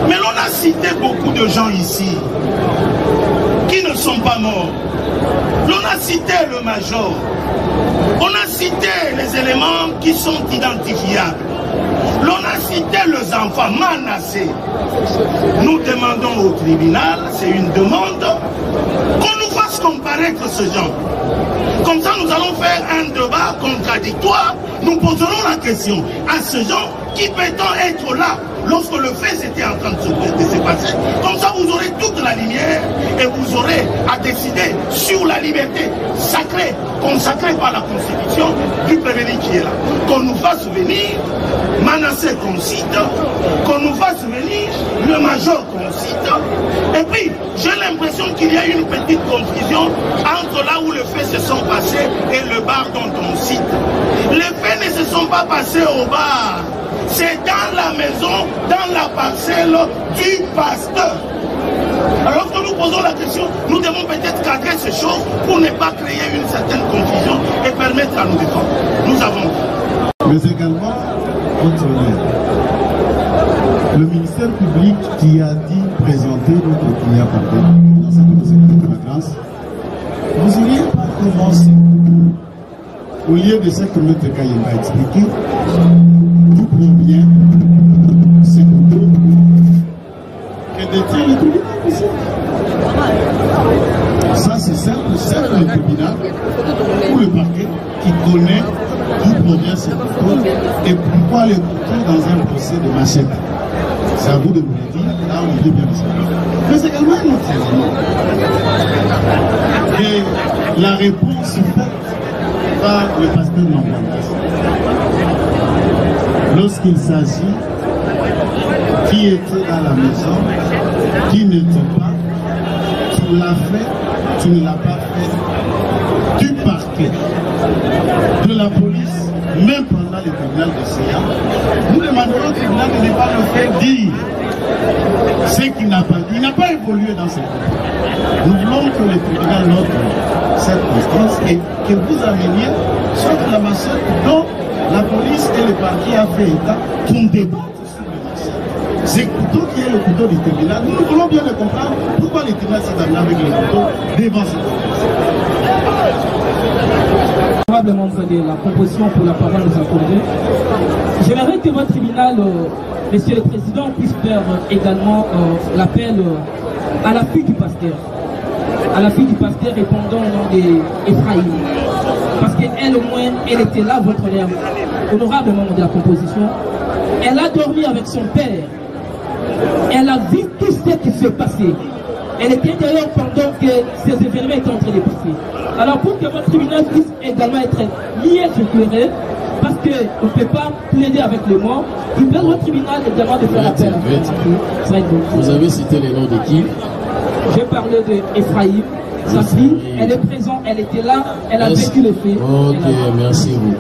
Mais l'on a cité beaucoup de gens ici qui ne sont pas morts. L'on a cité le major. On a cité les éléments qui sont identifiables. L'on a cité les enfants menacés. Nous demandons au tribunal, c'est une demande, qu'on nous fasse comparaître ce genre. Comme ça, nous allons faire un débat contradictoire. Nous poserons la question à ce genre qui peut-on être là lorsque le fait était en train de se passer. Comme ça, vous aurez toute la lumière et vous aurez à décider sur la liberté sacrée, consacrée par la Constitution du prévenu qui est là. Qu'on nous fasse venir Manassé qu'on cite, qu'on nous fasse venir le major qu'on cite. Et puis, j'ai l'impression qu'il y a une petite confusion entre là où les faits se sont passés et le bar dont on cite. Les faits ne se sont pas passés au bar. C'est dans la maison, dans la parcelle du pasteur. Alors que nous posons la question, nous devons peut-être cadrer ces choses pour ne pas créer une certaine confusion et permettre à nous défendre. Nous avons. Mais également, votre honneur, le ministère public qui a dit présenter notre client parfait dans sa commission de vacances, vous n'auriez pas commencé au lieu de ce que M. Kayemba a expliqué, tout provient c'est couteau que détient le tribunal ici. Ça c'est simple, c'est le tribunal ou le parquet qui connaît d'où provient ce couteau et pourquoi le couteau dans un procès de machette. C'est à vous de vous le dire, là on dit bien ça. Mais c'est également un autre élément. Et la réponse faite par le pasteur Nambandas. Lorsqu'il s'agit qui était dans la maison, qui n'était pas, tu l'as fait, tu ne l'as pas fait, du parquet, de la police, même pendant le tribunal de CA, nous demandons au tribunal de ne pas le faire dire ce qu'il n'a pas dit. Il n'a pas évolué dans cette cas. Nous voulons que le tribunal note cette constance et que vous ameniez soit la machette dont la police et le parquet a fait état qu'on débatte sur le machette. C'est le couteau qui est le couteau du tribunal. Nous voulons bien le comprendre pourquoi le tribunal s'est amené avec le couteau devant ce tribunal. Probablement de la proposition pour la parole nous accorder. J'aimerais que votre tribunal, Monsieur le Président, puisse faire également l'appel à la fille du pasteur. À la fille du pasteur répondant au nom d'Ephraïm. Parce qu'elle, au moins, elle était là, votre honneur, honorable membre de la composition. Elle a dormi avec son père. Elle a vu tout ce qui se passait. Elle était d'ailleurs pendant que ces événements étaient en train de passer. Alors pour que votre tribunal puisse également être lié sur éclairé, parce qu'on ne peut pas plaider avec les morts, il veut votre tribunal également de faire appel. Vous avez cité les noms de qui? J'ai parlé d'Ephraïm, sa fille, elle est présente, elle était là, elle a vécu les faits. Ok, merci vous.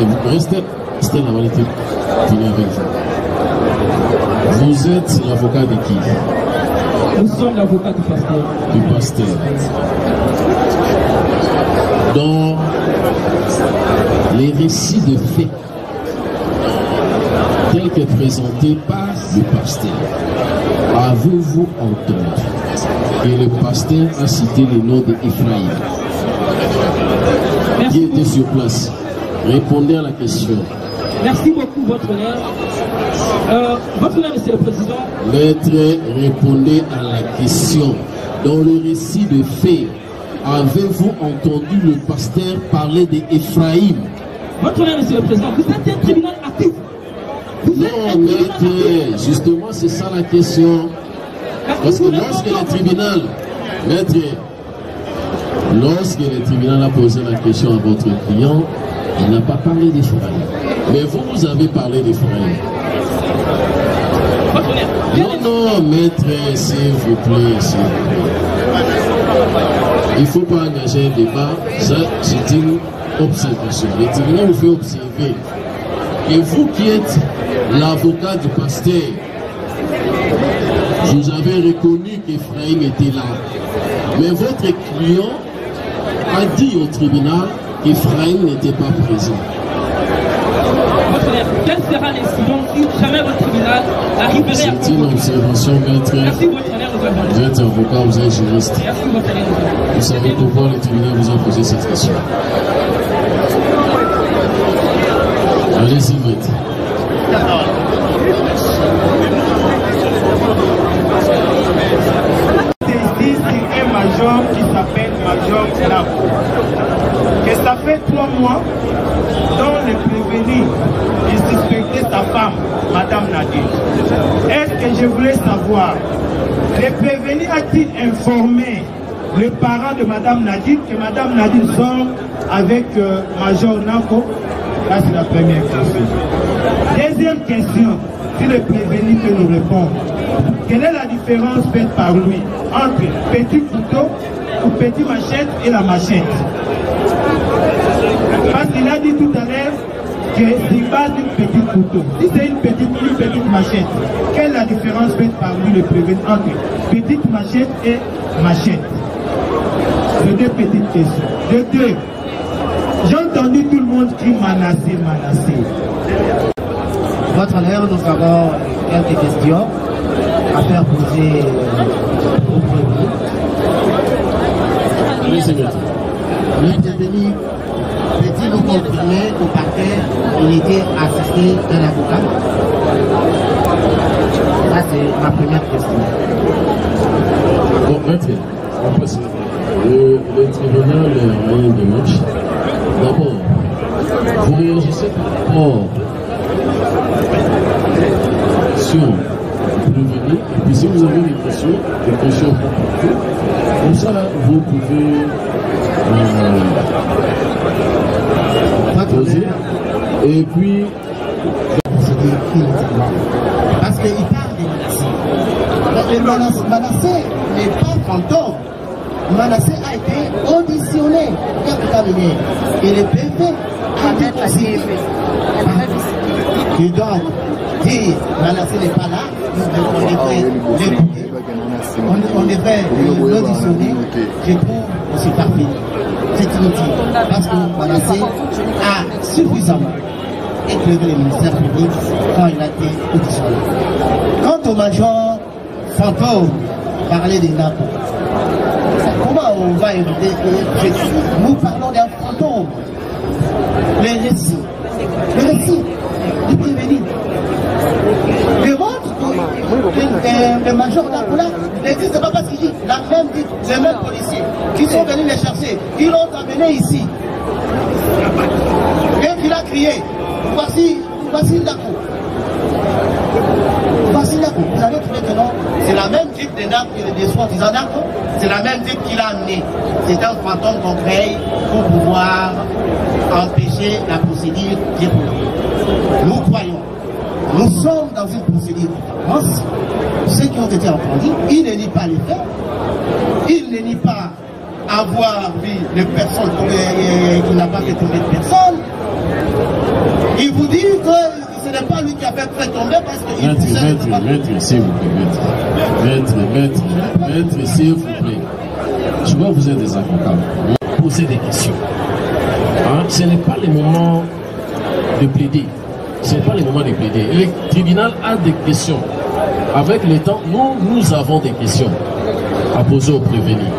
Et vous restez la validité. Venez avec vous. Vous êtes l'avocat de qui? Nous sommes l'avocat du pasteur. Du pasteur. Dans les récits de faits tels que présentés par le pasteur, avez-vous entendu que le pasteur a cité le nom d'Ephraïm qui était sur place? Répondez à la question. Merci beaucoup, votre honneur. Votre honneur, Monsieur le Président. Maître, répondez à la question. Dans le récit de faits, avez-vous entendu le pasteur parler d'Ephraïm? Votre honneur, Monsieur le Président, vous êtes un tribunal actif. Non, maître, justement, c'est ça la question. Parce que lorsque le tribunal, maître, lorsque le tribunal a posé la question à votre client, il n'a pas parlé d'Ephraïm. Mais vous avez parlé d'Ephraïm. Non, maître, s'il vous plaît, s'il vous plaît. Il ne faut pas engager un débat. Ça, c'est une observation. Le tribunal vous fait observer. Et vous qui êtes l'avocat du pasteur, vous avez reconnu qu'Ephraïm était là. Mais votre client a dit au tribunal qu'Ephraïm n'était pas présent. Quel sera l'incident si jamais votre tribunal arriverait à... C'est une observation, maître. Merci, votre honneur, vous êtes avocat, vous êtes juriste. Merci, votre honneur. Vous savez pourquoi le tribunal vous a posé cette question. Allez-y, maître. Ici, c'est un major qui s'appelle Major Nako. Et ça fait 3 mois dont le prévenu il suspectait sa femme, Madame Nadine. Est-ce que je voulais savoir, le prévenu a-t-il informé le parent de Madame Nadine que Madame Nadine sort avec Major Nako? Là, c'est la première question. Deuxième question, si le prévenu peut nous répondre. Quelle est la différence faite par lui entre petit couteau ou petit machette et la machette? Parce qu'il a dit tout à l'heure que c'est pas une petite couteau. Si c'est une petite machette, quelle est la différence faite par lui le prévenu entre petite machette et machette? C'est 2 petites questions. De 2, j'ai entendu tout le monde qui Manassé. Votre honneur, nous avons quelques questions à faire poser au prévenu. Allez, c'est bien. Le prévenu, petit il était assisté d'un avocat. Ça, c'est ma première question. Bon, maître, on passe. Le tribunal a une démarche. D'abord, vous réagissez par rapport sur le prévenu, et puis si vous avez des questions comme ça, vous pouvez poser. Et puis, parce qu'il parle des menacés. Manassé n'est pas fantôme. Manassé a été auditionné. Et le PV a été passé. Et donc, dire Manassé n'est pas là, on devrait l'écouter. On devrait l'auditionner. Je trouve aussi parfait. C'est inutile. Parce que Manassé a suffisamment éclairé le ministère public quand il a été auditionné. Quant au major fantôme, parler des NAPO. Comment on va éviter que nous parlons d'un fantôme? Le récit du prévenu démontre que le major Napoula n'existe pas parce qu'il dit les mêmes policiers qui sont venus les chercher, ils l'ont amené ici. Et qu'il a crié, voici Ndako. Voici Ndako. Vous avez trouvé que non, c'est la même type de Ndako et de soi-disant Ndako, c'est la même type qu'il a amené. C'est un fantôme qu'on crée pour pouvoir empêcher la procédure qui est pour nous. Nous croyons, nous sommes dans une procédure de France. Ceux qui ont été entendus, ils ne nient pas les faits, ils ne nient pas avoir vu les personnes qui n'a pas fait tomber de personne. Il vous dit que ce n'est pas lui qui a fait tomber parce que... Maître, s'il vous plaît, maître, s'il vous plaît. Je vois que vous êtes des avocats. Vous posez des questions. Hein? Ce n'est pas le moment de plaider. Ce n'est pas le moment de plaider. Le tribunal a des questions. Avec le temps, nous avons des questions à poser aux prévenus.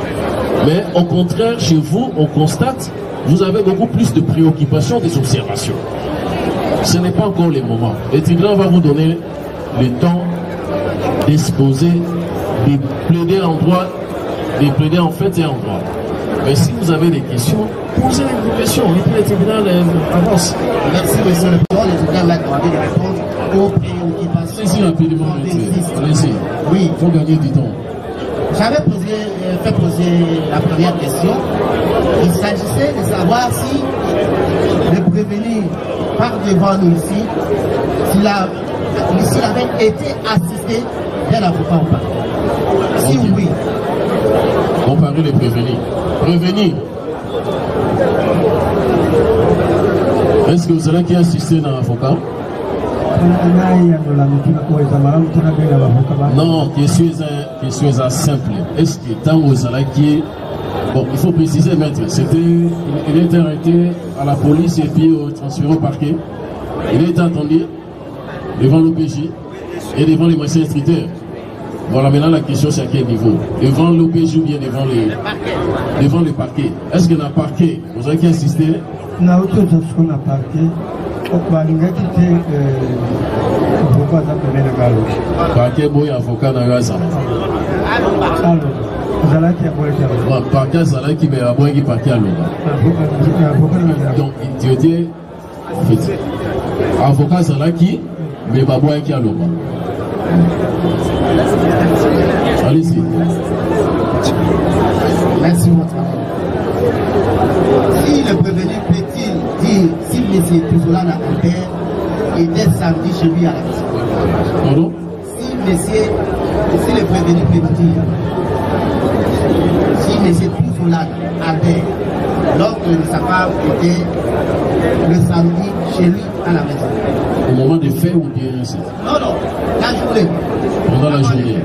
Mais au contraire, chez vous, on constate, vous avez beaucoup plus de préoccupations, des observations. Ce n'est pas encore le moment. Le tribunal va vous donner le temps d'exposer, de plaider en droit, de plaider en fait et en droit. Mais si vous avez des questions, posez des questions. Et puis le tribunal avance. Merci, monsieur le président. Le tribunal m'a demandé de répondre aux préoccupations. Allez-y rapidement, allez-y. Oui. Il faut gagner du temps. J'avais fait poser la première question. Il s'agissait de savoir si le prévenu par devant nous ici, s'il avait été assisté d'un avocat ou pas. Si oui. Comparer les prévenus. Prévenir. Est-ce que vous allez qui assister dans l'avocat? Non, question est simple. Est-ce que tant vous allez qui... Bon, il faut préciser, maître, il était arrêté à la police et puis transféré au parquet. Il a été entendu devant l'OPJ et devant les magistrats instructeurs. Voilà, maintenant la question c'est à quel niveau? Devant l'OPJ ou bien devant le parquet? Est-ce que dans le parquet, vous avez qui assister? Na autre chose qu'on a parquet, balinga kite avocat za pemene galo. Parquet boy avocat na gaza. Alors, zalaki aboye kalo. Parquet zalaki be aboye ki parquet aloba. Donc tu étais avocat zalaki mais baboye ki aloba. Allez-y. Merci votre avis. Si le prévenu peut-il dire si M. Touzoulana Albert était samedi chez lui à la maison? Pardon? Si le prévenu peut dire si M. Touzoulana Albert, lorsque sa femme était le samedi chez lui à la maison. Au moment des faits ou bien ici? Non, la journée. Pendant la journée.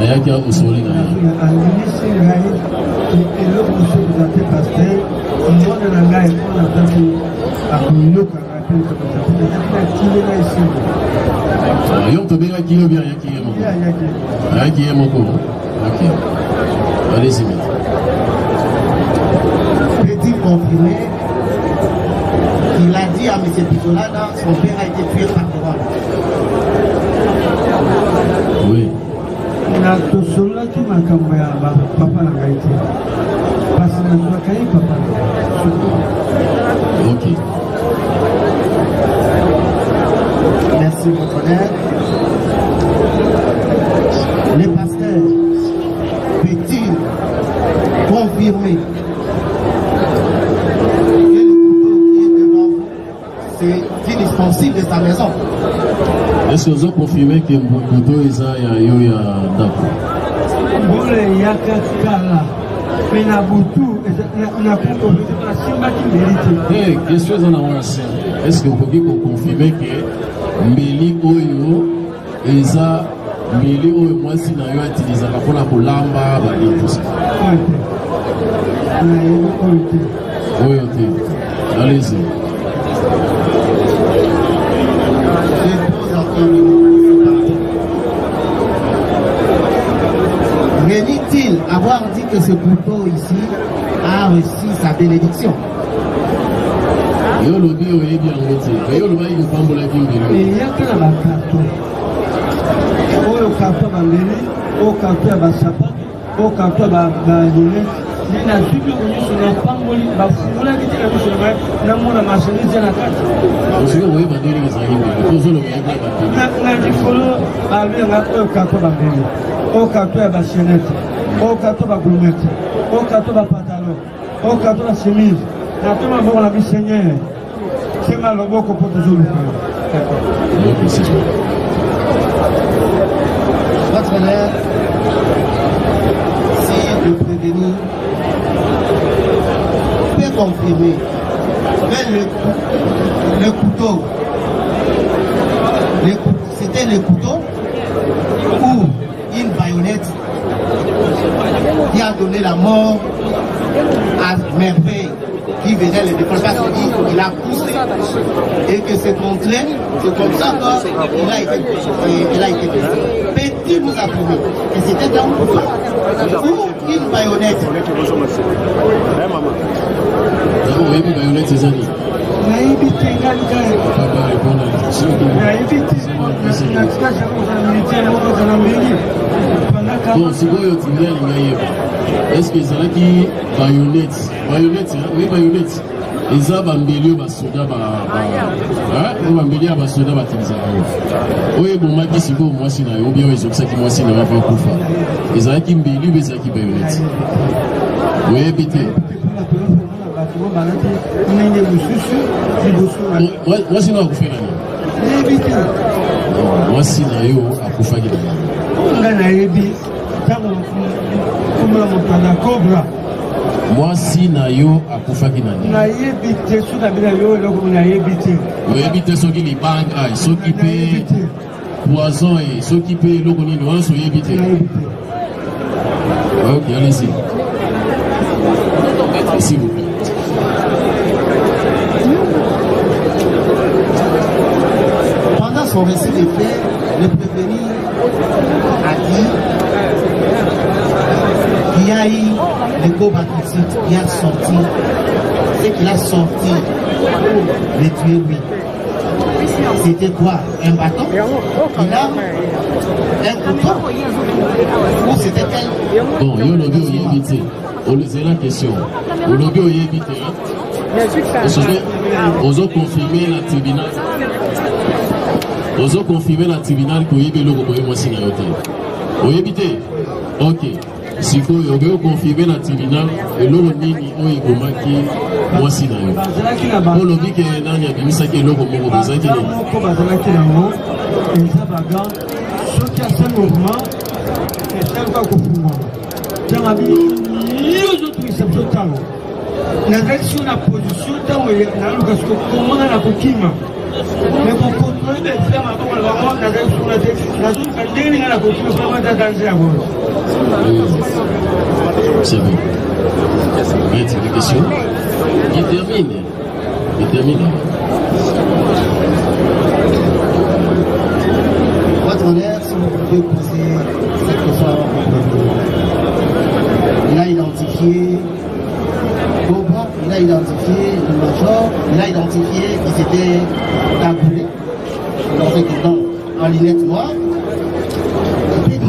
Ayaki a usoli na angilisi ngai eloko mosusu eza te paster mwana na ngai mpona taki akoyokanga te akilela esengo yo tobengaki yo bien ayaki ye moko. Ok. Allez-y. confirmer qu'il a dit à M. Pizolana, son père a été tué par devant. Oui. Na tosola ki makambo ya papa na ngai te. Parce que na kai papa. Ok. Merci votre honneur. Le pasteur peut-il confirmer que le couteau qui est devant vous, c'est indispensable de sa maison? Est-ce que vous avez confirmé que le couteau est là? Bole yaka kala. Mais na butu na kuto na simba ki mérite. Eh, question dans la relation. Est-ce que vous pouvez confirmer que Mbeli Oyo eza Mbeli Oyo moi si na yo utiliser la pour la kolamba ba tout ça. Oui, ok. Allez-y. Dit-il avoir dit que ce couteau ici a reçu sa bénédiction? Yo lobi oye bien ngote. Yo lobi ko pambola kimbele. Et yaka na kato. Oyo kato ba mbele, o kato ba sapato, o kato ba lune. Ni na zubi ko nyoso na pamboli ba fumula ki tika biso na mona masonize na kato. Oyo oye ba ndiri ezali mbele. Ko zolo ya ba. Na dikolo ba le nga oyo kato ba mbele. O kato ya ba chenette. O kato ba gourmette. O kato ba pantalon. O kato ba chemise. Na toma boko na bi seigneur. C'est mal au beau pour toujours le faire. Votre honneur, si le prévenu peut confirmer que le couteau, c'était le couteau ou une baïonnette qui a donné la mort à Merveille, qui venait le défendre parce qu'il a poussé et que c'est contre lui, c'est comme ça qu'il a été blessé. Peut-il nous affirmer que c'était un couteau ou une baïonnette? Oui, une baïonnette, c'est ça. Bon, si vous avez est-ce que ça qui baïonnette? Baïonnette, oui, baïonnette. Ils ont bambélé au soda, bambélé à soda, oui, bon, ma question, moi, si ou bien ils ont ça qui moi, si n'a pas coufa. Ils ont qui mbélé, mais ça qui baïonnette. Oui, habité. Moi, si n'a pas fait moi, si n'a pas coufa qui moi si na yo akufaki nani na yebite so na bila yo eloko na yebite yebite soki libanga soki pe poison et soki pe eloko nini wanso yebite. Ok, allez-y. S'il vous plaît. Pendant son récit des faits, le prévenu a dit qu'il y a eu le co-baptiste qui a sorti, c'est qu'il a sorti le tuer lui. C'était quoi? Un bâton? Une arme? Un couteau? Ou c'était quel? Bon, il y a le bio évité. C'est la question. Le bio évité. Vous avez confirmé la tribunal. Vous avez confirmé la tribunal que vous avez le goût de moi signer. Vous évité? Ok. Si vous avez confirmé la tribunal, et l'eau nini o igomaki moi si na yo. Pour le dit que nani a bimisa que l'eau comme vous avez dit. Ko bazala ki na mo, eza baga, soki asa mouvement, eza pas ko fuma. Tanga bi yo zo tu isa total. Na direction na position tango na luka sko komona na kokima. Mais pour contrôler les femmes à comment la mort n'a sur la tête, la zone a déni à la couture vraiment danger à voir. C'est bon. Merci. Des questions? Il termine. Votre honneur, si vous pouvez poser cette question à votre il a identifié Boba, il a identifié cagoulés, en lunettes noires. Et puis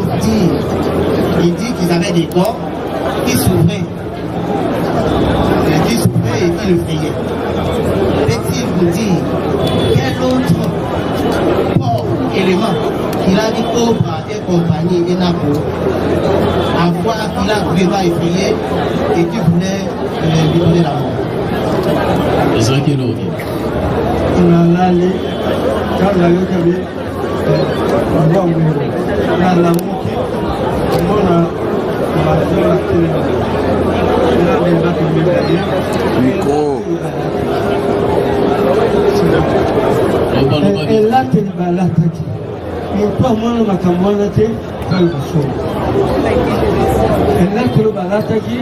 il dit qu'ils avaient des corps qui s'ouvraient. Qui s'ouvraient et qui le frayaient. Peut-il vous dire quel autre corps, élément qu'il a dit Cobra et compagnie et Napo, à voir qu'il a vraiment effrayé et qui voulait lui donner la mort. C'est vrai qu'il est OK. On a allé, quand on a eu qu'à on a la moquée, on a la télé. Micro. Et là, tu vas l'attaquer. Mais pas moi, on va t'attaquer dans le sol. Et là, tu vas l'attaquer.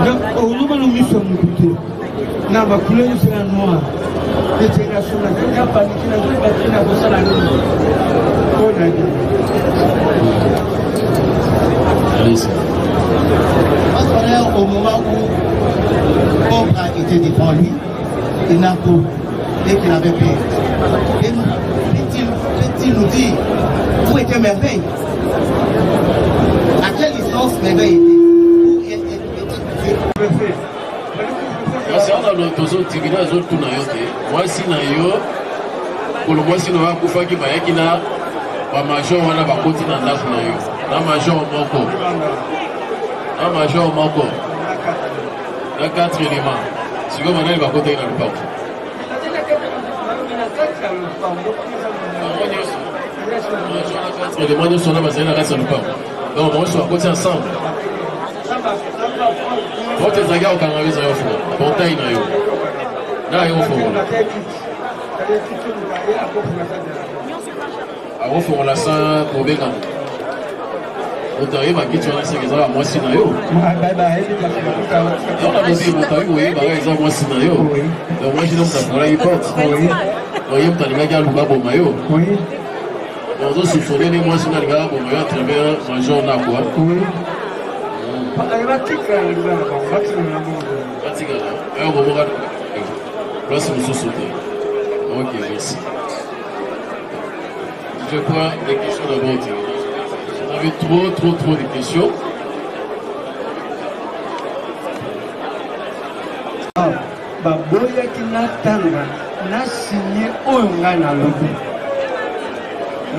Donc, on va nous mettre sur le côté. Na ma couleur sera noire. Et tu vas sur la gueule, pas de la gueule, pas de la gueule. On a dit. Allez-y. Au moment où Cobra était devant lui, il n'a pas et qu'il avait peur. Et peut-il nous dire où était Merveille? À quelle distance Merveille était? Parce qu'on a l'autoso tigina les autres na yote. Moi si na yo, pour le moi si na kufa ki ba yakina ba major wana ba koti na ndaku na yo. Na major moko. Na major moko. Na 4 éléments. Si vous m'avez va côté dans le parc. Les moyens sont là, mais c'est la reste dans le parc. Donc on soit à côté ensemble. Votre zaga au Canada, ça y est, bon taille na yo. Na yo fo. Ah on fait la sang pour bégan. On t'arrive à qui tu as ces gens moi sinayo. On a aussi mon taille oui, bah ils moi sinayo. Donc moi je donne ça pour la porte. Oui. Donc il t'a dit gars le bas bon maillot. Oui. On doit se souvenir de moi sinayo gars bon maillot à travers major na quoi. Oui. Ok, merci. Je prends des questions d'abord. Vous avez trop de questions.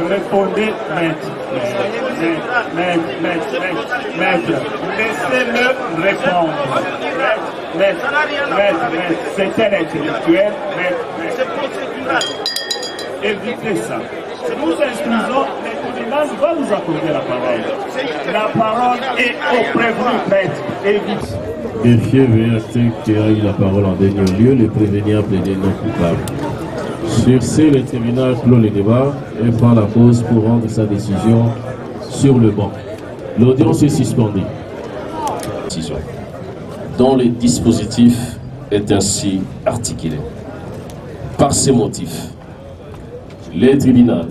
Répondez, maître. Laissez-le répondre. Maître. C'est un intellectuel, c'est procédural. Évitez ça. Nous instruisons, le tribunal va vous accorder la parole. La parole est au prévenu, maître. Évitez. Greffier VRT qui a eu la parole en dernier lieu, le prévenir plaider non coupable. Sur ce, le tribunal clôt le débat et prend la pause pour rendre sa décision sur le banc. L'audience est suspendue. Dont le dispositif est ainsi articulé. Par ces motifs, le tribunal,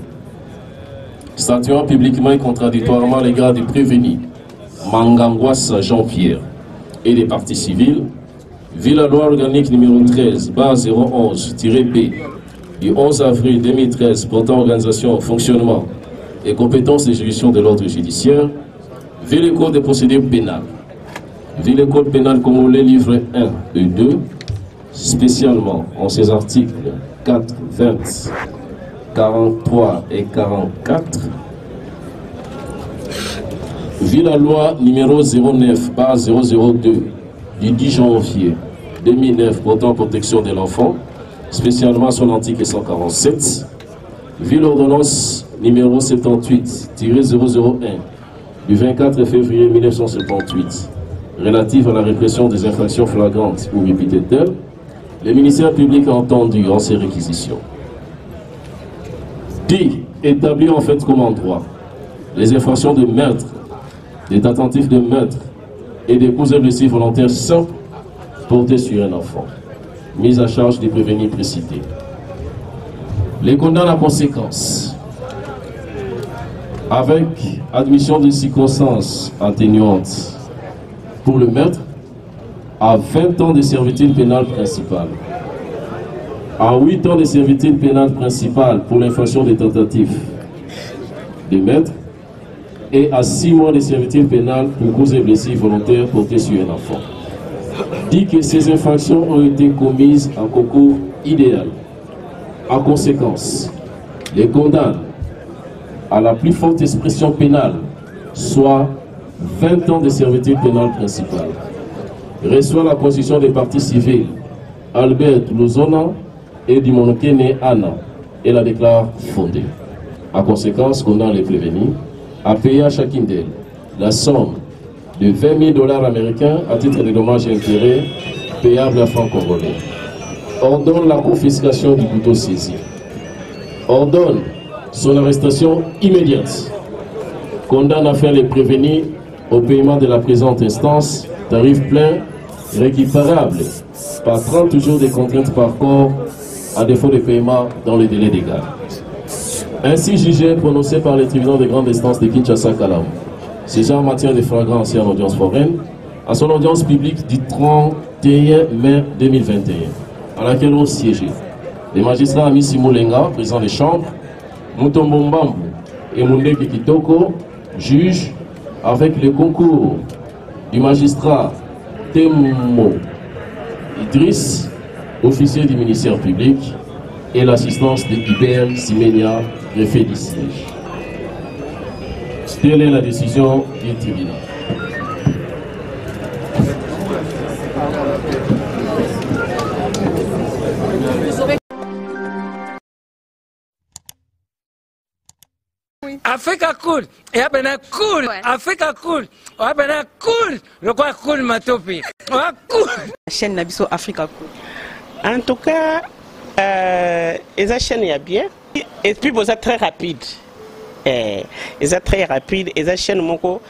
statuant publiquement et contradictoirement à l'égard du prévenu Mangangwasa Jean-Pierre et des parties civiles, vu la loi organique numéro 13/011-B du 11 avril 2013 portant organisation, fonctionnement et compétences des juridictions de l'ordre judiciaire, vu le code des procédures pénales, vu le code pénal congolais livre 1 et 2, spécialement en ses articles 4, 20, 43 et 44, vu la loi numéro 09/002 du 10 janvier 2009 portant protection de l'enfant, spécialement son article 147, vu l'ordonnance numéro 78-001 du 24 février 1978 relative à la répression des infractions flagrantes ou répétées telles, le ministère public a entendu en ces réquisitions. D. Établir en fait comme en droit les infractions de meurtre, des tentatives de meurtre et des coups agressifs volontaires sans porter sur un enfant, mise à charge des prévenus précités. Les condamne à conséquence, avec admission de circonstances atténuantes pour le meurtre, à 20 ans de servitude pénale principale, à 8 ans de servitude pénale principale pour l'infraction des tentatives de meurtre et à 6 mois de servitude pénale pour cause et blessure volontaire portée sur un enfant. Dit que ces infractions ont été commises en concours idéal. En conséquence, les condamne à la plus forte expression pénale, soit 20 ans de servitude pénale principale. Reçoit la constitution des parties civiles Albert Lozona et du Monokene Anna et la déclare fondée. En conséquence, condamne les prévenus à payer à chacune d'elles la somme de 20 000 $ américains à titre de dommages et intérêts payables à francs congolais. Ordonne la confiscation du couteau saisi. Ordonne son arrestation immédiate. Condamne à faire les prévenus au paiement de la présente instance, tarif plein, récupérable par 30 jours de contraintes par corps, à défaut de paiement dans le délai légal. Ainsi jugé, prononcé par les tribunaux de grande instance de Kinshasa-Kalam, c'est en matière de flagrance et en audience foraine, à son audience publique du 31 mai 2021, à laquelle ont siégé les magistrats Amissi Moulenga, président des chambres, Mutombo Mbambu et Mundeki Kitoko, juges, avec le concours du magistrat Temo Idriss, officier du ministère public, et l'assistance de Hubert Simenia, greffier du siège. Telle est la décision du tribunal. Africa cool, et abena cool, Africa cool, abena cool, le quoi cool matopi, cool. Chaîne Nabiso Africa cool. En tout cas, les chaînes y a bien, et puis vous êtes très rapide. Ils sont très rapides, et les chaînes moko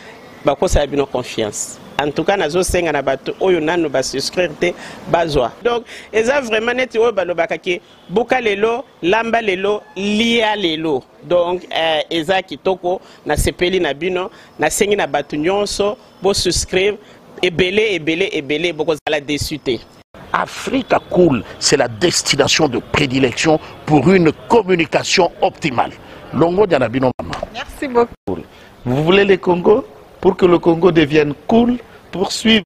bako ça a bien confiance. En tout cas, nazo senga na bato oyo nanu ba souscrire te bazwa. Donc, ils ont vraiment net oyo balobaka ke boka lelo, lamba lelo, lia lelo. Donc, ils ont kitoko na sepeli na bino, na sengi na bato nyonso bo souscrire ebele boko za la déçuté. Africa Cool, c'est la destination de prédilection pour une communication optimale. Longo Dianabino Mama. Merci beaucoup. Vous voulez les Congo? Pour que le Congo devienne cool, poursuivre